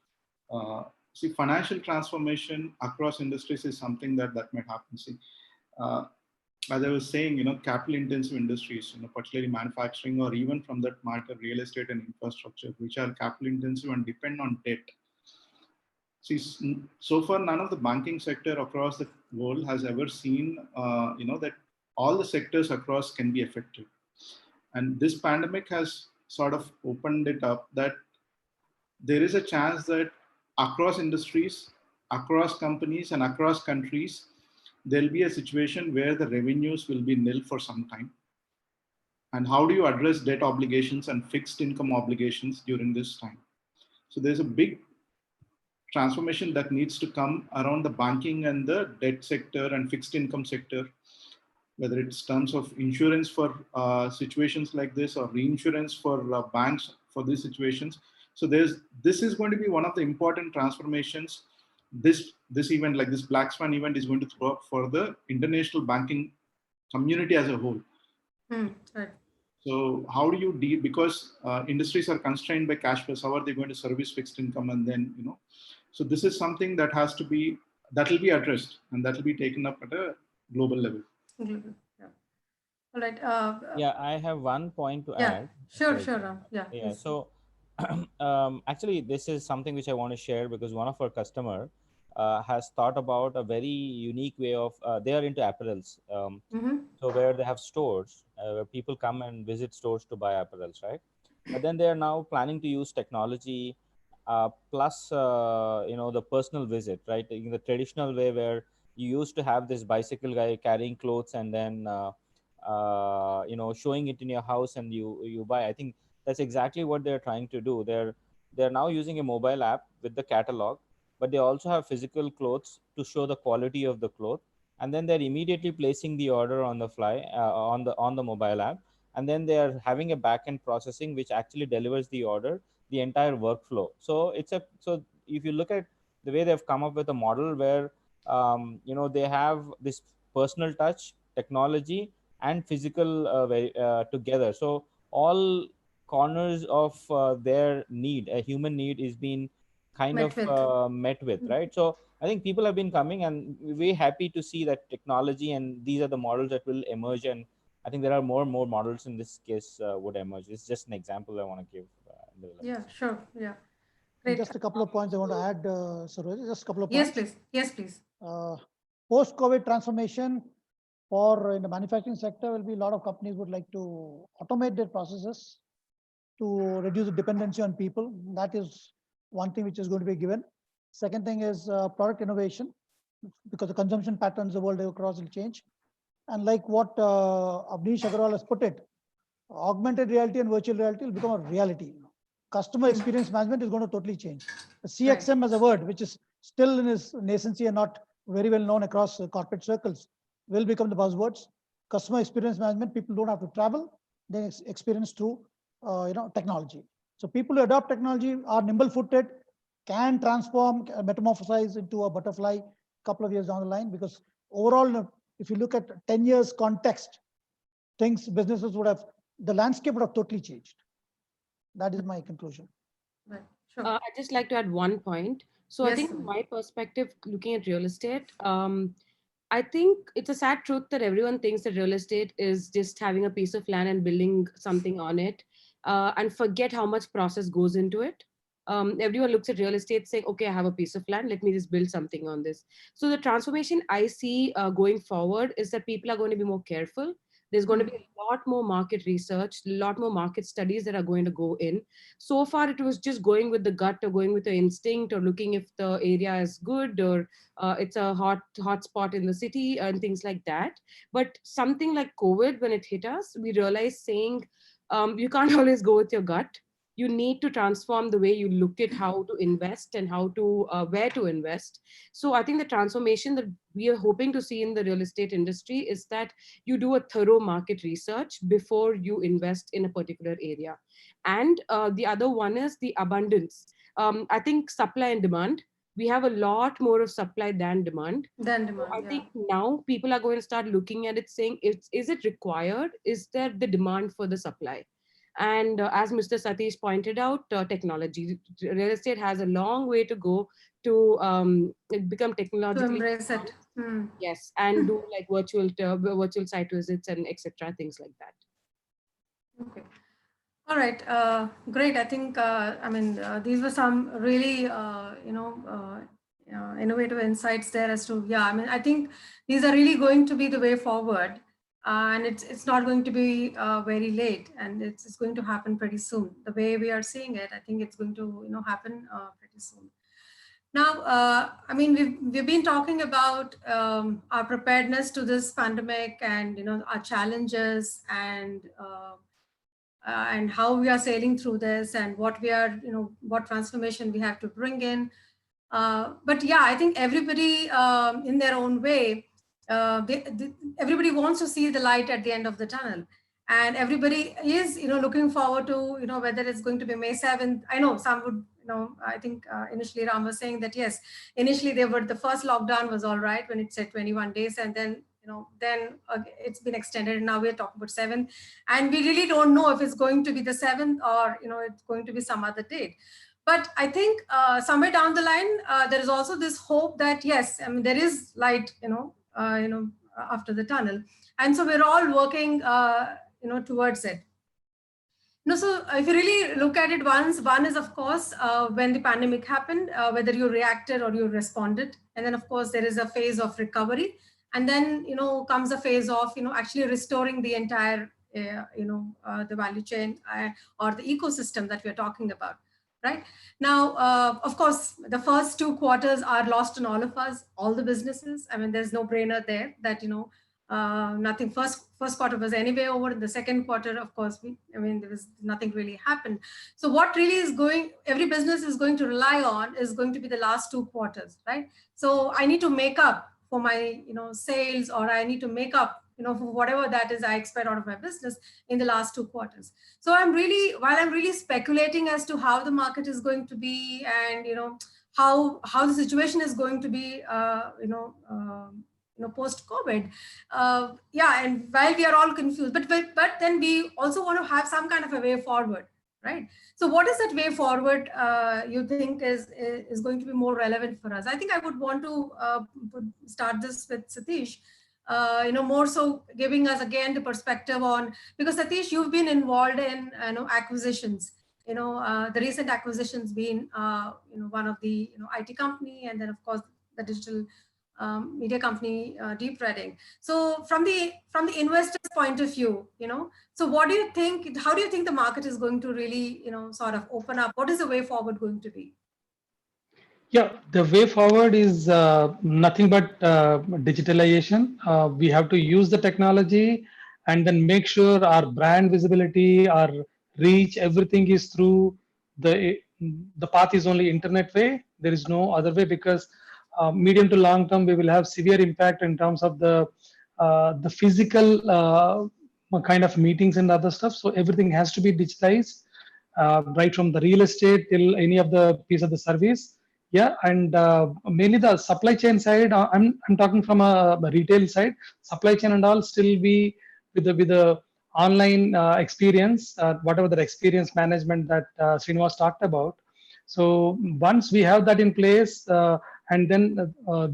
See, financial transformation across industries is something that might happen. See, as I was saying, capital-intensive industries, particularly manufacturing or even from that matter, real estate and infrastructure, which are capital-intensive and depend on debt. See, so far, none of the banking sector across the world has ever seen, that all the sectors across can be affected. And this pandemic has sort of opened it up that there is a chance that across industries, across companies, and across countries, there'll be a situation where the revenues will be nil for some time. And how do you address debt obligations and fixed income obligations during this time? So there's a big transformation that needs to come around the banking and the debt sector and fixed income sector, whether it's terms of insurance for situations like this or reinsurance for banks for these situations. So this is going to be one of the important transformations. This event, like this Black Swan event, is going to throw up for the international banking community as a whole. Right. So how do you deal, because industries are constrained by cash flows, how are they going to service fixed income? And then, so this is something that will be addressed and that will be taken up at a global level. Yeah. All right. Yeah, I have one point to add. Sure, Ram. Yeah. So actually, this is something which I want to share because one of our customer has thought about a very unique way of, they are into apparels. So where they have stores, where people come and visit stores to buy apparels, right? But then they are now planning to use technology plus, the personal visit, right? In the traditional way where you used to have this bicycle guy carrying clothes and then, showing it in your house and you buy. I think that's exactly what they're trying to do. They're now using a mobile app with the catalog, but they also have physical clothes to show the quality of the cloth, and then they're immediately placing the order on the fly on the mobile app, and then they are having a back-end processing which actually delivers the order, the entire workflow. So if you look at the way they've come up with a model where they have this personal touch, technology, and physical together. So all corners of their need, a human need, is being kind Met with. of met with, right? So I think people have been coming, and we're happy to see that technology, and these are the models that will emerge. And I think there are more and more models in this case would emerge. It's just an example I want to give. Yeah, sure. Yeah. And Great. just a couple of points I want to add, Saroj, just a couple of Yes, points. please. Yes, please. Post-COVID transformation for in the manufacturing sector will be a lot of companies would like to automate their processes to reduce the dependency on people. That is one thing which is going to be given. Second thing is product innovation, because the consumption patterns the world across will change. And like what Abneesh Agarwal has put it, augmented reality and virtual reality will become a reality. Customer experience management is going to totally change. The CXM as a word, which is still in its nascency and not very well known across corporate circles, will become the buzzwords. Customer experience management, people don't have to travel, they experience through technology. So people who adopt technology are nimble-footed, can transform, metamorphosize into a butterfly a couple of years down the line, because overall, if you look at 10 years context, businesses would have, the landscape would have totally changed. That is my conclusion. Right. Sure. I'd just like to add one point. So I Yes, think Sumit. from my perspective, looking at real estate, I think it's a sad truth that everyone thinks that real estate is just having a piece of land and building something on it, and forget how much process goes into it. Everyone looks at real estate saying, okay, I have a piece of land, let me just build something on this. So the transformation I see going forward is that people are going to be more careful. There's going to be a lot more market research, a lot more market studies that are going to go in. So far, it was just going with the gut or going with the instinct or looking if the area is good or it's a hot spot in the city and things like that. But something like COVID, when it hit us, we realized saying you can't always go with your gut. You need to transform the way you look at how to invest and how to where to invest. So I think the transformation that we are hoping to see in the real estate industry is that you do a thorough market research before you invest in a particular area. And the other one is the abundance. I think supply and demand. We have a lot more of supply than demand. Then demand. I think now people are going to start looking at it saying, is it required? Is there the demand for the supply? And as Mr. Satish pointed out, technology, real estate has a long way to go to become technologically. To embrace it. Yes, and do like virtual site visits and etc. things like that. Okay. All right. Great. I think these were some really innovative insights there as to I think these are really going to be the way forward. And it's not going to be very late, and it's going to happen pretty soon. The way we are seeing it, I think it's going to happen pretty soon. Now, we've been talking about our preparedness to this pandemic, and our challenges, and how we are sailing through this, and what we are what transformation we have to bring in. But yeah, I think everybody in their own way. Everybody wants to see the light at the end of the tunnel, and everybody is looking forward to whether it's going to be May 7th. I know some would I think initially Ram was saying that yes, initially the first lockdown was all right when it said 21 days, and then then it's been extended, and now we're talking about 7th, and we really don't know if it's going to be the 7th or it's going to be some other date. But I think somewhere down the line there is also this hope that yes, there is light after the tunnel, and so we're all working towards it. So if you really look at it, one is of course when the pandemic happened, whether you reacted or you responded, and then of course there is a phase of recovery, and then comes a phase of actually restoring the entire the value chain or the ecosystem that we're talking about. Right now, of course, the first 2 quarters are lost on all of us, all the businesses. There's no brainer there that nothing. First quarter was anyway over. The second quarter, of course, there was nothing really happened. So what really is every business is going to rely on is going to be the last 2 quarters, right? So I need to make up for my sales, or I need to make up for whatever that is I expect out of my business in the last 2 quarters. So while I'm really speculating as to how the market is going to be, and how the situation is going to be post-COVID, and while we are all confused, but then we also want to have some kind of a way forward, right? So what is that way forward you think is going to be more relevant for us? I think I would want to start this with Satish, more so giving us again the perspective on, because Satish, you've been involved in acquisitions, the recent acquisitions being one of the IT company, and then of course the digital media company, Deep Reading. So from the investor's point of view, so what do you think, how do you think the market is going to really, sort of open up? What is the way forward going to be? Yeah, the way forward is nothing but digitalization. We have to use the technology and then make sure our brand visibility, our reach, everything is through the path is only internet way. There is no other way, because medium to long term we will have severe impact in terms of the physical kind of meetings and other stuff. So everything has to be digitized, right from the real estate till any of the piece of the service. Yeah, and mainly the supply chain side. I'm talking from a retail side. Supply chain and all still be with the online experience, whatever the experience management that Srinivas talked about. So once we have that in place, and then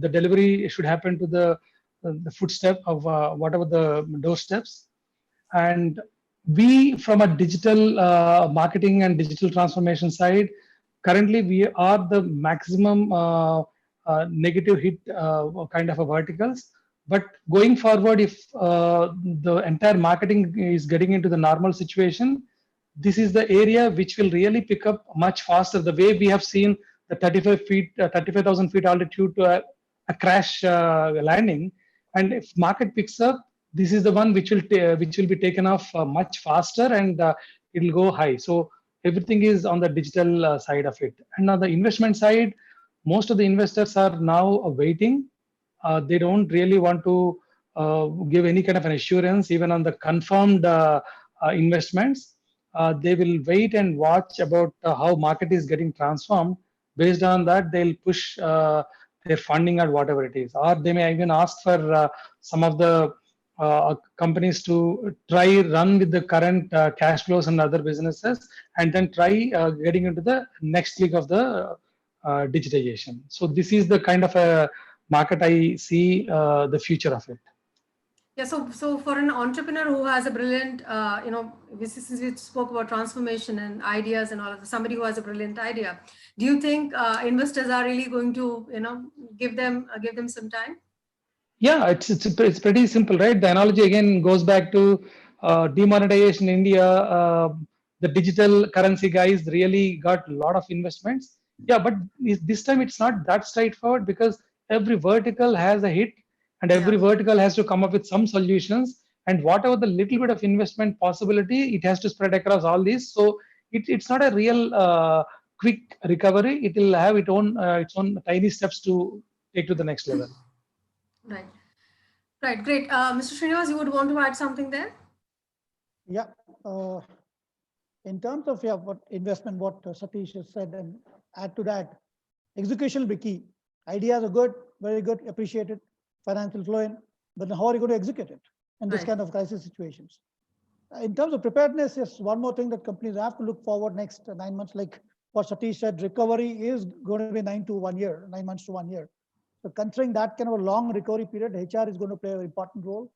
the delivery should happen to the footstep of whatever the doorsteps. And we, from a digital marketing and digital transformation side, currently we are the maximum negative hit kind of a verticals. But going forward, if the entire marketing is getting into the normal situation, this is the area which will really pick up much faster. The way we have seen the 35,000 feet altitude to a crash landing, and if market picks up, this is the one which will be taken off much faster, and it will go high. So everything is on the digital side of it. And on the investment side, most of the investors are now waiting. They don't really want to give any kind of an assurance, even on the confirmed investments. They will wait and watch about how market is getting transformed. Based on that, they'll push their funding or whatever it is. Or they may even ask for some of the companies to try run with the current cash flows and other businesses, and then try getting into the next league of the digitization. So this is the kind of a market I see the future of it. Yeah, so for an entrepreneur who has a brilliant, since we spoke about transformation and ideas and all of that, somebody who has a brilliant idea, do you think investors are really going to, give them some time? Yeah, it's pretty simple, right? The analogy again goes back to demonetization in India. The digital currency guys really got a lot of investments. Yeah, but this time it's not that straightforward, because every vertical has a hit, and every vertical has to come up with some solutions. And whatever the little bit of investment possibility, it has to spread across all these. So it's not a real quick recovery. It will have its own tiny steps to take to the next level. Right. Right. Great. Mr. Srinivas, you would want to add something there? Yeah. In terms of what investment, what Satish has said, and add to that, execution will be key. Ideas are good, very good, appreciated, financial flow in, but how are you going to execute it in this kind of crisis situations? In terms of preparedness, yes, one more thing that companies have to look forward next 9 months, like what Satish said, recovery is going to be 9 months to 1 year. So considering that kind of a long recovery period, HR is going to play an important role.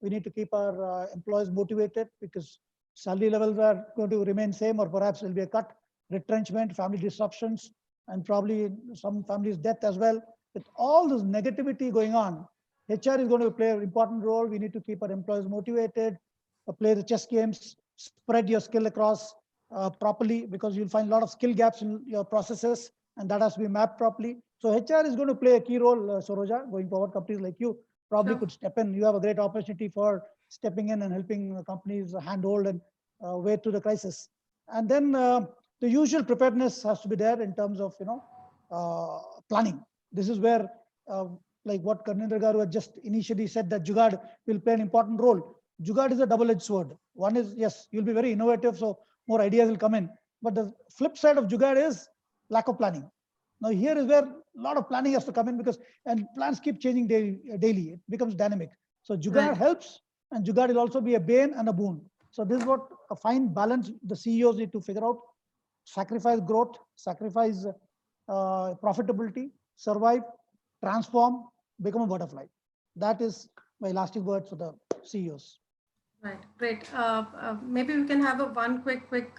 We need to keep our employees motivated, because salary levels are going to remain same, or perhaps there'll be a cut, retrenchment, family disruptions, and probably some families' death as well. With all this negativity going on, HR is going to play an important role. We need to keep our employees motivated, play the chess games, spread your skill across properly, because you'll find a lot of skill gaps in your processes, and that has to be mapped properly. So HR is going to play a key role, Saroja, going forward. Companies like you probably could step in. You have a great opportunity for stepping in and helping companies handhold and way through the crisis. And then the usual preparedness has to be there in terms of planning. This is where, like what Karnendra Garu had just initially said, that Jugaad will play an important role. Jugaad is a double-edged sword. One is, yes, you'll be very innovative, so more ideas will come in. But the flip side of Jugaad is lack of planning. Now here is where a lot of planning has to come in, because and plans keep changing daily. It becomes dynamic. So Jugaad helps, and Jugaad will also be a bane and a boon. So this is what a fine balance the CEOs need to figure out: sacrifice growth, sacrifice profitability, survive, transform, become a butterfly. That is my lasting word for the CEOs. Right, great. Maybe we can have a quick,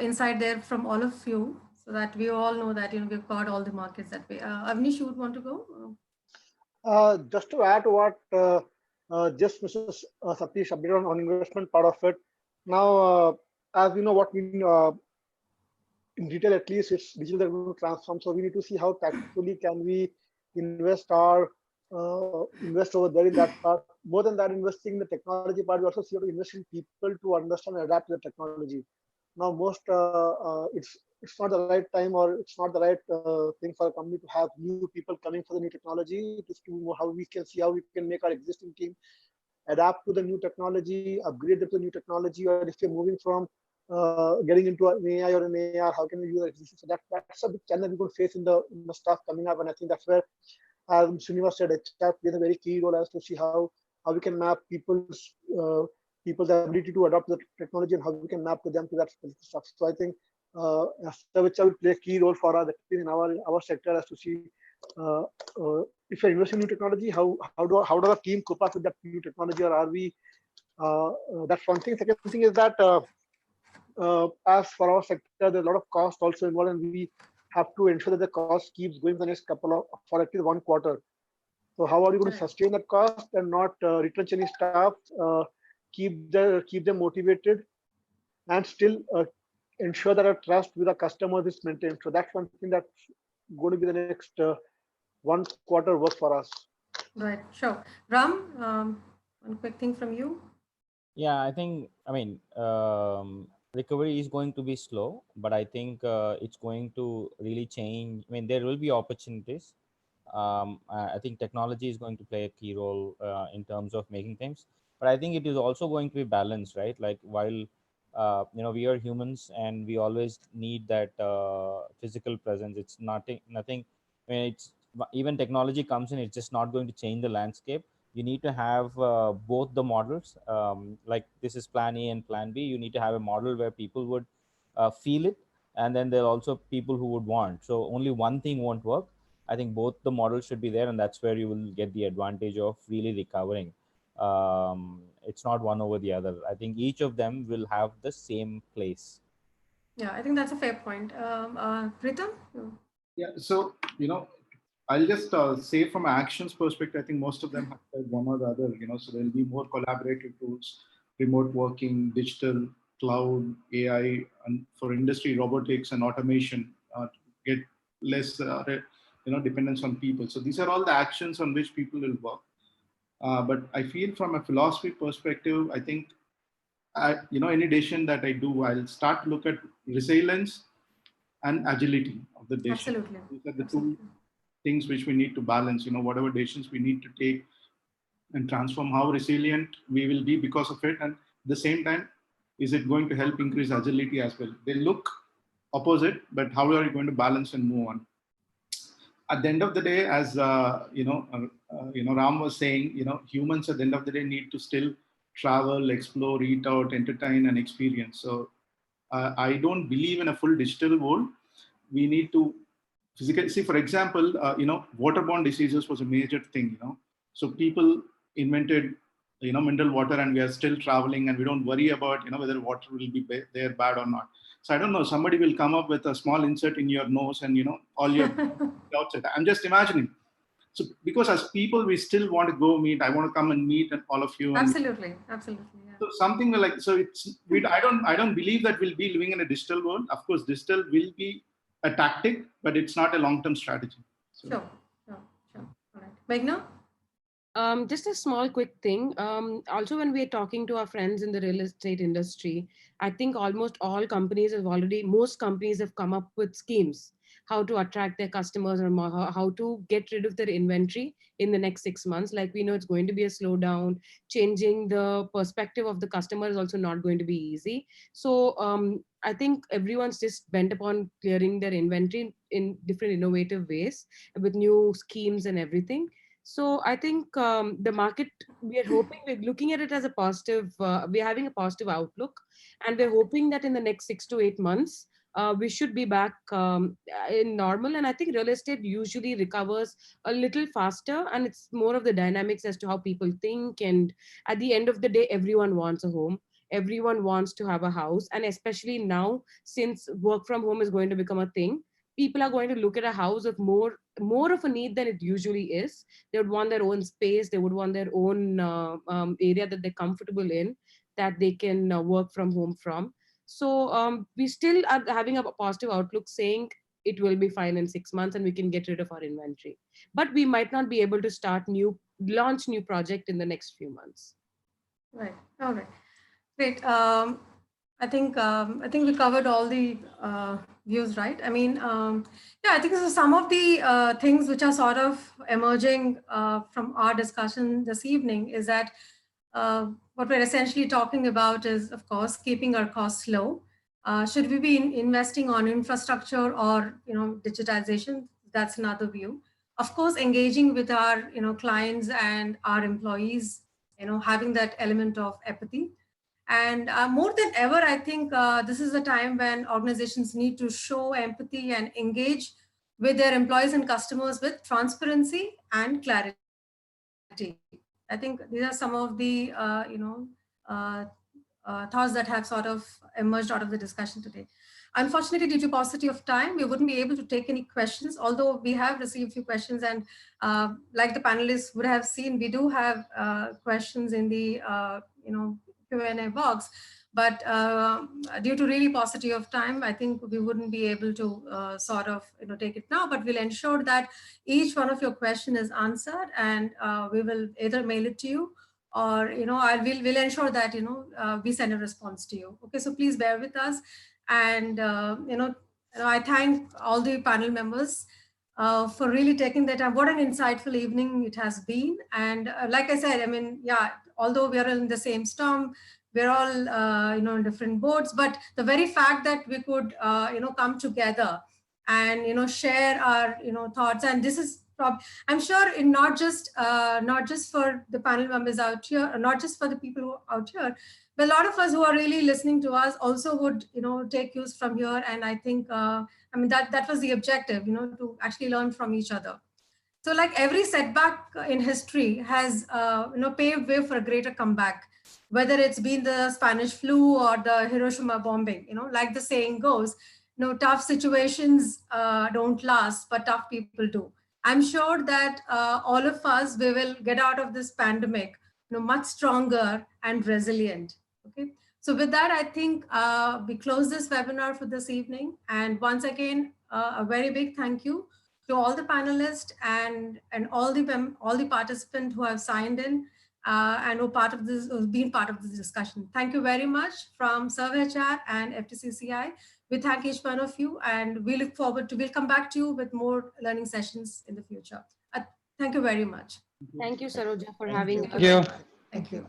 insight there from all of you, so that we all know that we've got all the markets that way. Avnish, you would want to go? Just to add to what just Mr. Satish updated on investment part of it. Now, as we know, what we in retail, at least, it's digital that will transform. So we need to see how tactfully can we invest invest over there in that part. More than that, investing in the technology part, we also see how to invest in people to understand and adapt to the technology. Now, it's not the right time, or it's not the right thing for a company to have new people coming for the new technology. It is to how we can see how we can make our existing team adapt to the new technology, upgrade them to the new technology, or if you're moving from getting into an AI or an AR, how can we use existing? So that's a big challenge we're going to face in the stuff coming up, and I think that's where, as Srinivas said, HR plays a very key role as to see how we can map people's ability to adopt the technology and how we can map to them to that specific stuff. So I think SarvHR will play a key role for us in our sector as to see if you're investing in new technology, how does our team cope up with that new technology, or are we? That's one thing. Second thing is that as for our sector, there's a lot of cost also involved, and we have to ensure that the cost keeps going for the next for at least 1 quarter. So how are you going to sustain that cost and not retrench any staff, keep them motivated, and still ensure that our trust with our customers is maintained? So that's one thing that's going to be the next 1 quarter work for us. Right, sure. Ram, one quick thing from you. Yeah, I think, recovery is going to be slow, but I think it's going to really change. There will be opportunities. I think technology is going to play a key role in terms of making things, but I think it is also going to be balanced, right? Like, while we are humans and we always need that physical presence. It's nothing. It's even technology comes in, it's just not going to change the landscape. You need to have both the models. Like, this is plan A and plan B. You need to have a model where people would feel it, and then there are also people who would want. So only one thing won't work. I think both the models should be there, and that's where you will get the advantage of really recovering. It's not one over the other. I think each of them will have the same place. Yeah, I think that's a fair point. Pritam? Yeah, so, I'll just say from an actions perspective, I think most of them have said one or the other, so there'll be more collaborative tools, remote working, digital, cloud, AI, and for industry, robotics and automation, get less, dependence on people. So these are all the actions on which people will work. But I feel from a philosophy perspective, I think, any decision that I do, I'll start to look at resilience and agility of the decision. Absolutely. These are the two things which we need to balance, whatever decisions we need to take and transform, how resilient we will be because of it. And at the same time, is it going to help increase agility as well? They look opposite, but how are you going to balance and move on? At the end of the day, as Ram was saying, humans at the end of the day need to still travel, explore, eat out, entertain, and experience. So I don't believe in a full digital world. We need to physically see, for example, waterborne diseases was a major thing. So people invented mineral water, and we are still traveling, and we don't worry about whether water will be there bad or not. So I don't know, somebody will come up with a small insert in your nose, and all your outside. I'm just imagining. So because as people, we still want to go meet. I want to come and meet all of you. Absolutely. Yeah. So something like, so it's, I don't believe that we'll be living in a digital world. Of course, digital will be a tactic, but it's not a long-term strategy. So. Sure. All right. Meghna? Just a small quick thing. Also, when we're talking to our friends in the real estate industry, I think almost all companies most companies have come up with schemes, how to attract their customers, or how to get rid of their inventory in the next 6 months. Like, we know it's going to be a slowdown. Changing the perspective of the customer is also not going to be easy. So I think everyone's just bent upon clearing their inventory in different innovative ways with new schemes and everything. So I think the market, we are hoping, we're looking at it as a positive, we're having a positive outlook, and we're hoping that in the next 6 to 8 months, we should be back in normal. And I think real estate usually recovers a little faster, and it's more of the dynamics as to how people think. And at the end of the day, everyone wants a home. Everyone wants to have a house. And especially now, since work from home is going to become a thing, people are going to look at a house of more of a need than it usually is. They would want their own space. They would want their own area that they're comfortable in, that they can work from home from. So we still are having a positive outlook, saying it will be fine in 6 months and we can get rid of our inventory. But we might not be able to launch new project in the next few months. Right. All right. Great. I think we covered all the views, right? I mean, yeah, I think this is some of the things which are sort of emerging from our discussion this evening, is that what we're essentially talking about is, of course, keeping our costs low. Should we be investing on infrastructure or, digitization? That's another view. Of course, engaging with our, clients and our employees, having that element of empathy. And more than ever, I think this is a time when organizations need to show empathy and engage with their employees and customers with transparency and clarity. I think these are some of the thoughts that have sort of emerged out of the discussion today. Unfortunately, due to paucity of time, we wouldn't be able to take any questions, although we have received a few questions, and like the panelists would have seen, we do have questions in the Q&A box, but due to really paucity of time, I think we wouldn't be able to sort of take it now, but we'll ensure that each one of your question is answered, and we will either mail it to you, or we'll ensure that we send a response to you. Okay, so please bear with us, and I thank all the panel members for really taking that time. What an insightful evening it has been. And like I said, I mean, yeah, although we are in the same storm, we're all, in different boats, but the very fact that we could, come together and, share our, thoughts. And this is, I'm sure not just for the panel members out here, not just for the people who are out here, but a lot of us who are really listening to us also would, take cues from here. And I think, I mean, that was the objective, to actually learn from each other. So like every setback in history has, paved way for a greater comeback, whether it's been the Spanish flu or the Hiroshima bombing, like the saying goes, tough situations don't last, but tough people do. I'm sure that all of us, we will get out of this pandemic, much stronger and resilient. Okay. So with that, I think we close this webinar for this evening. And once again, a very big thank you to all the panelists and all the participants who have signed in and who've been part of this discussion. Thank you very much from SarvHR and FTCCI. We thank each one of you, and we look forward to, we'll come back to you with more learning sessions in the future. Thank you very much. Thank you, Saroja, for having us. Thank you. Thank you.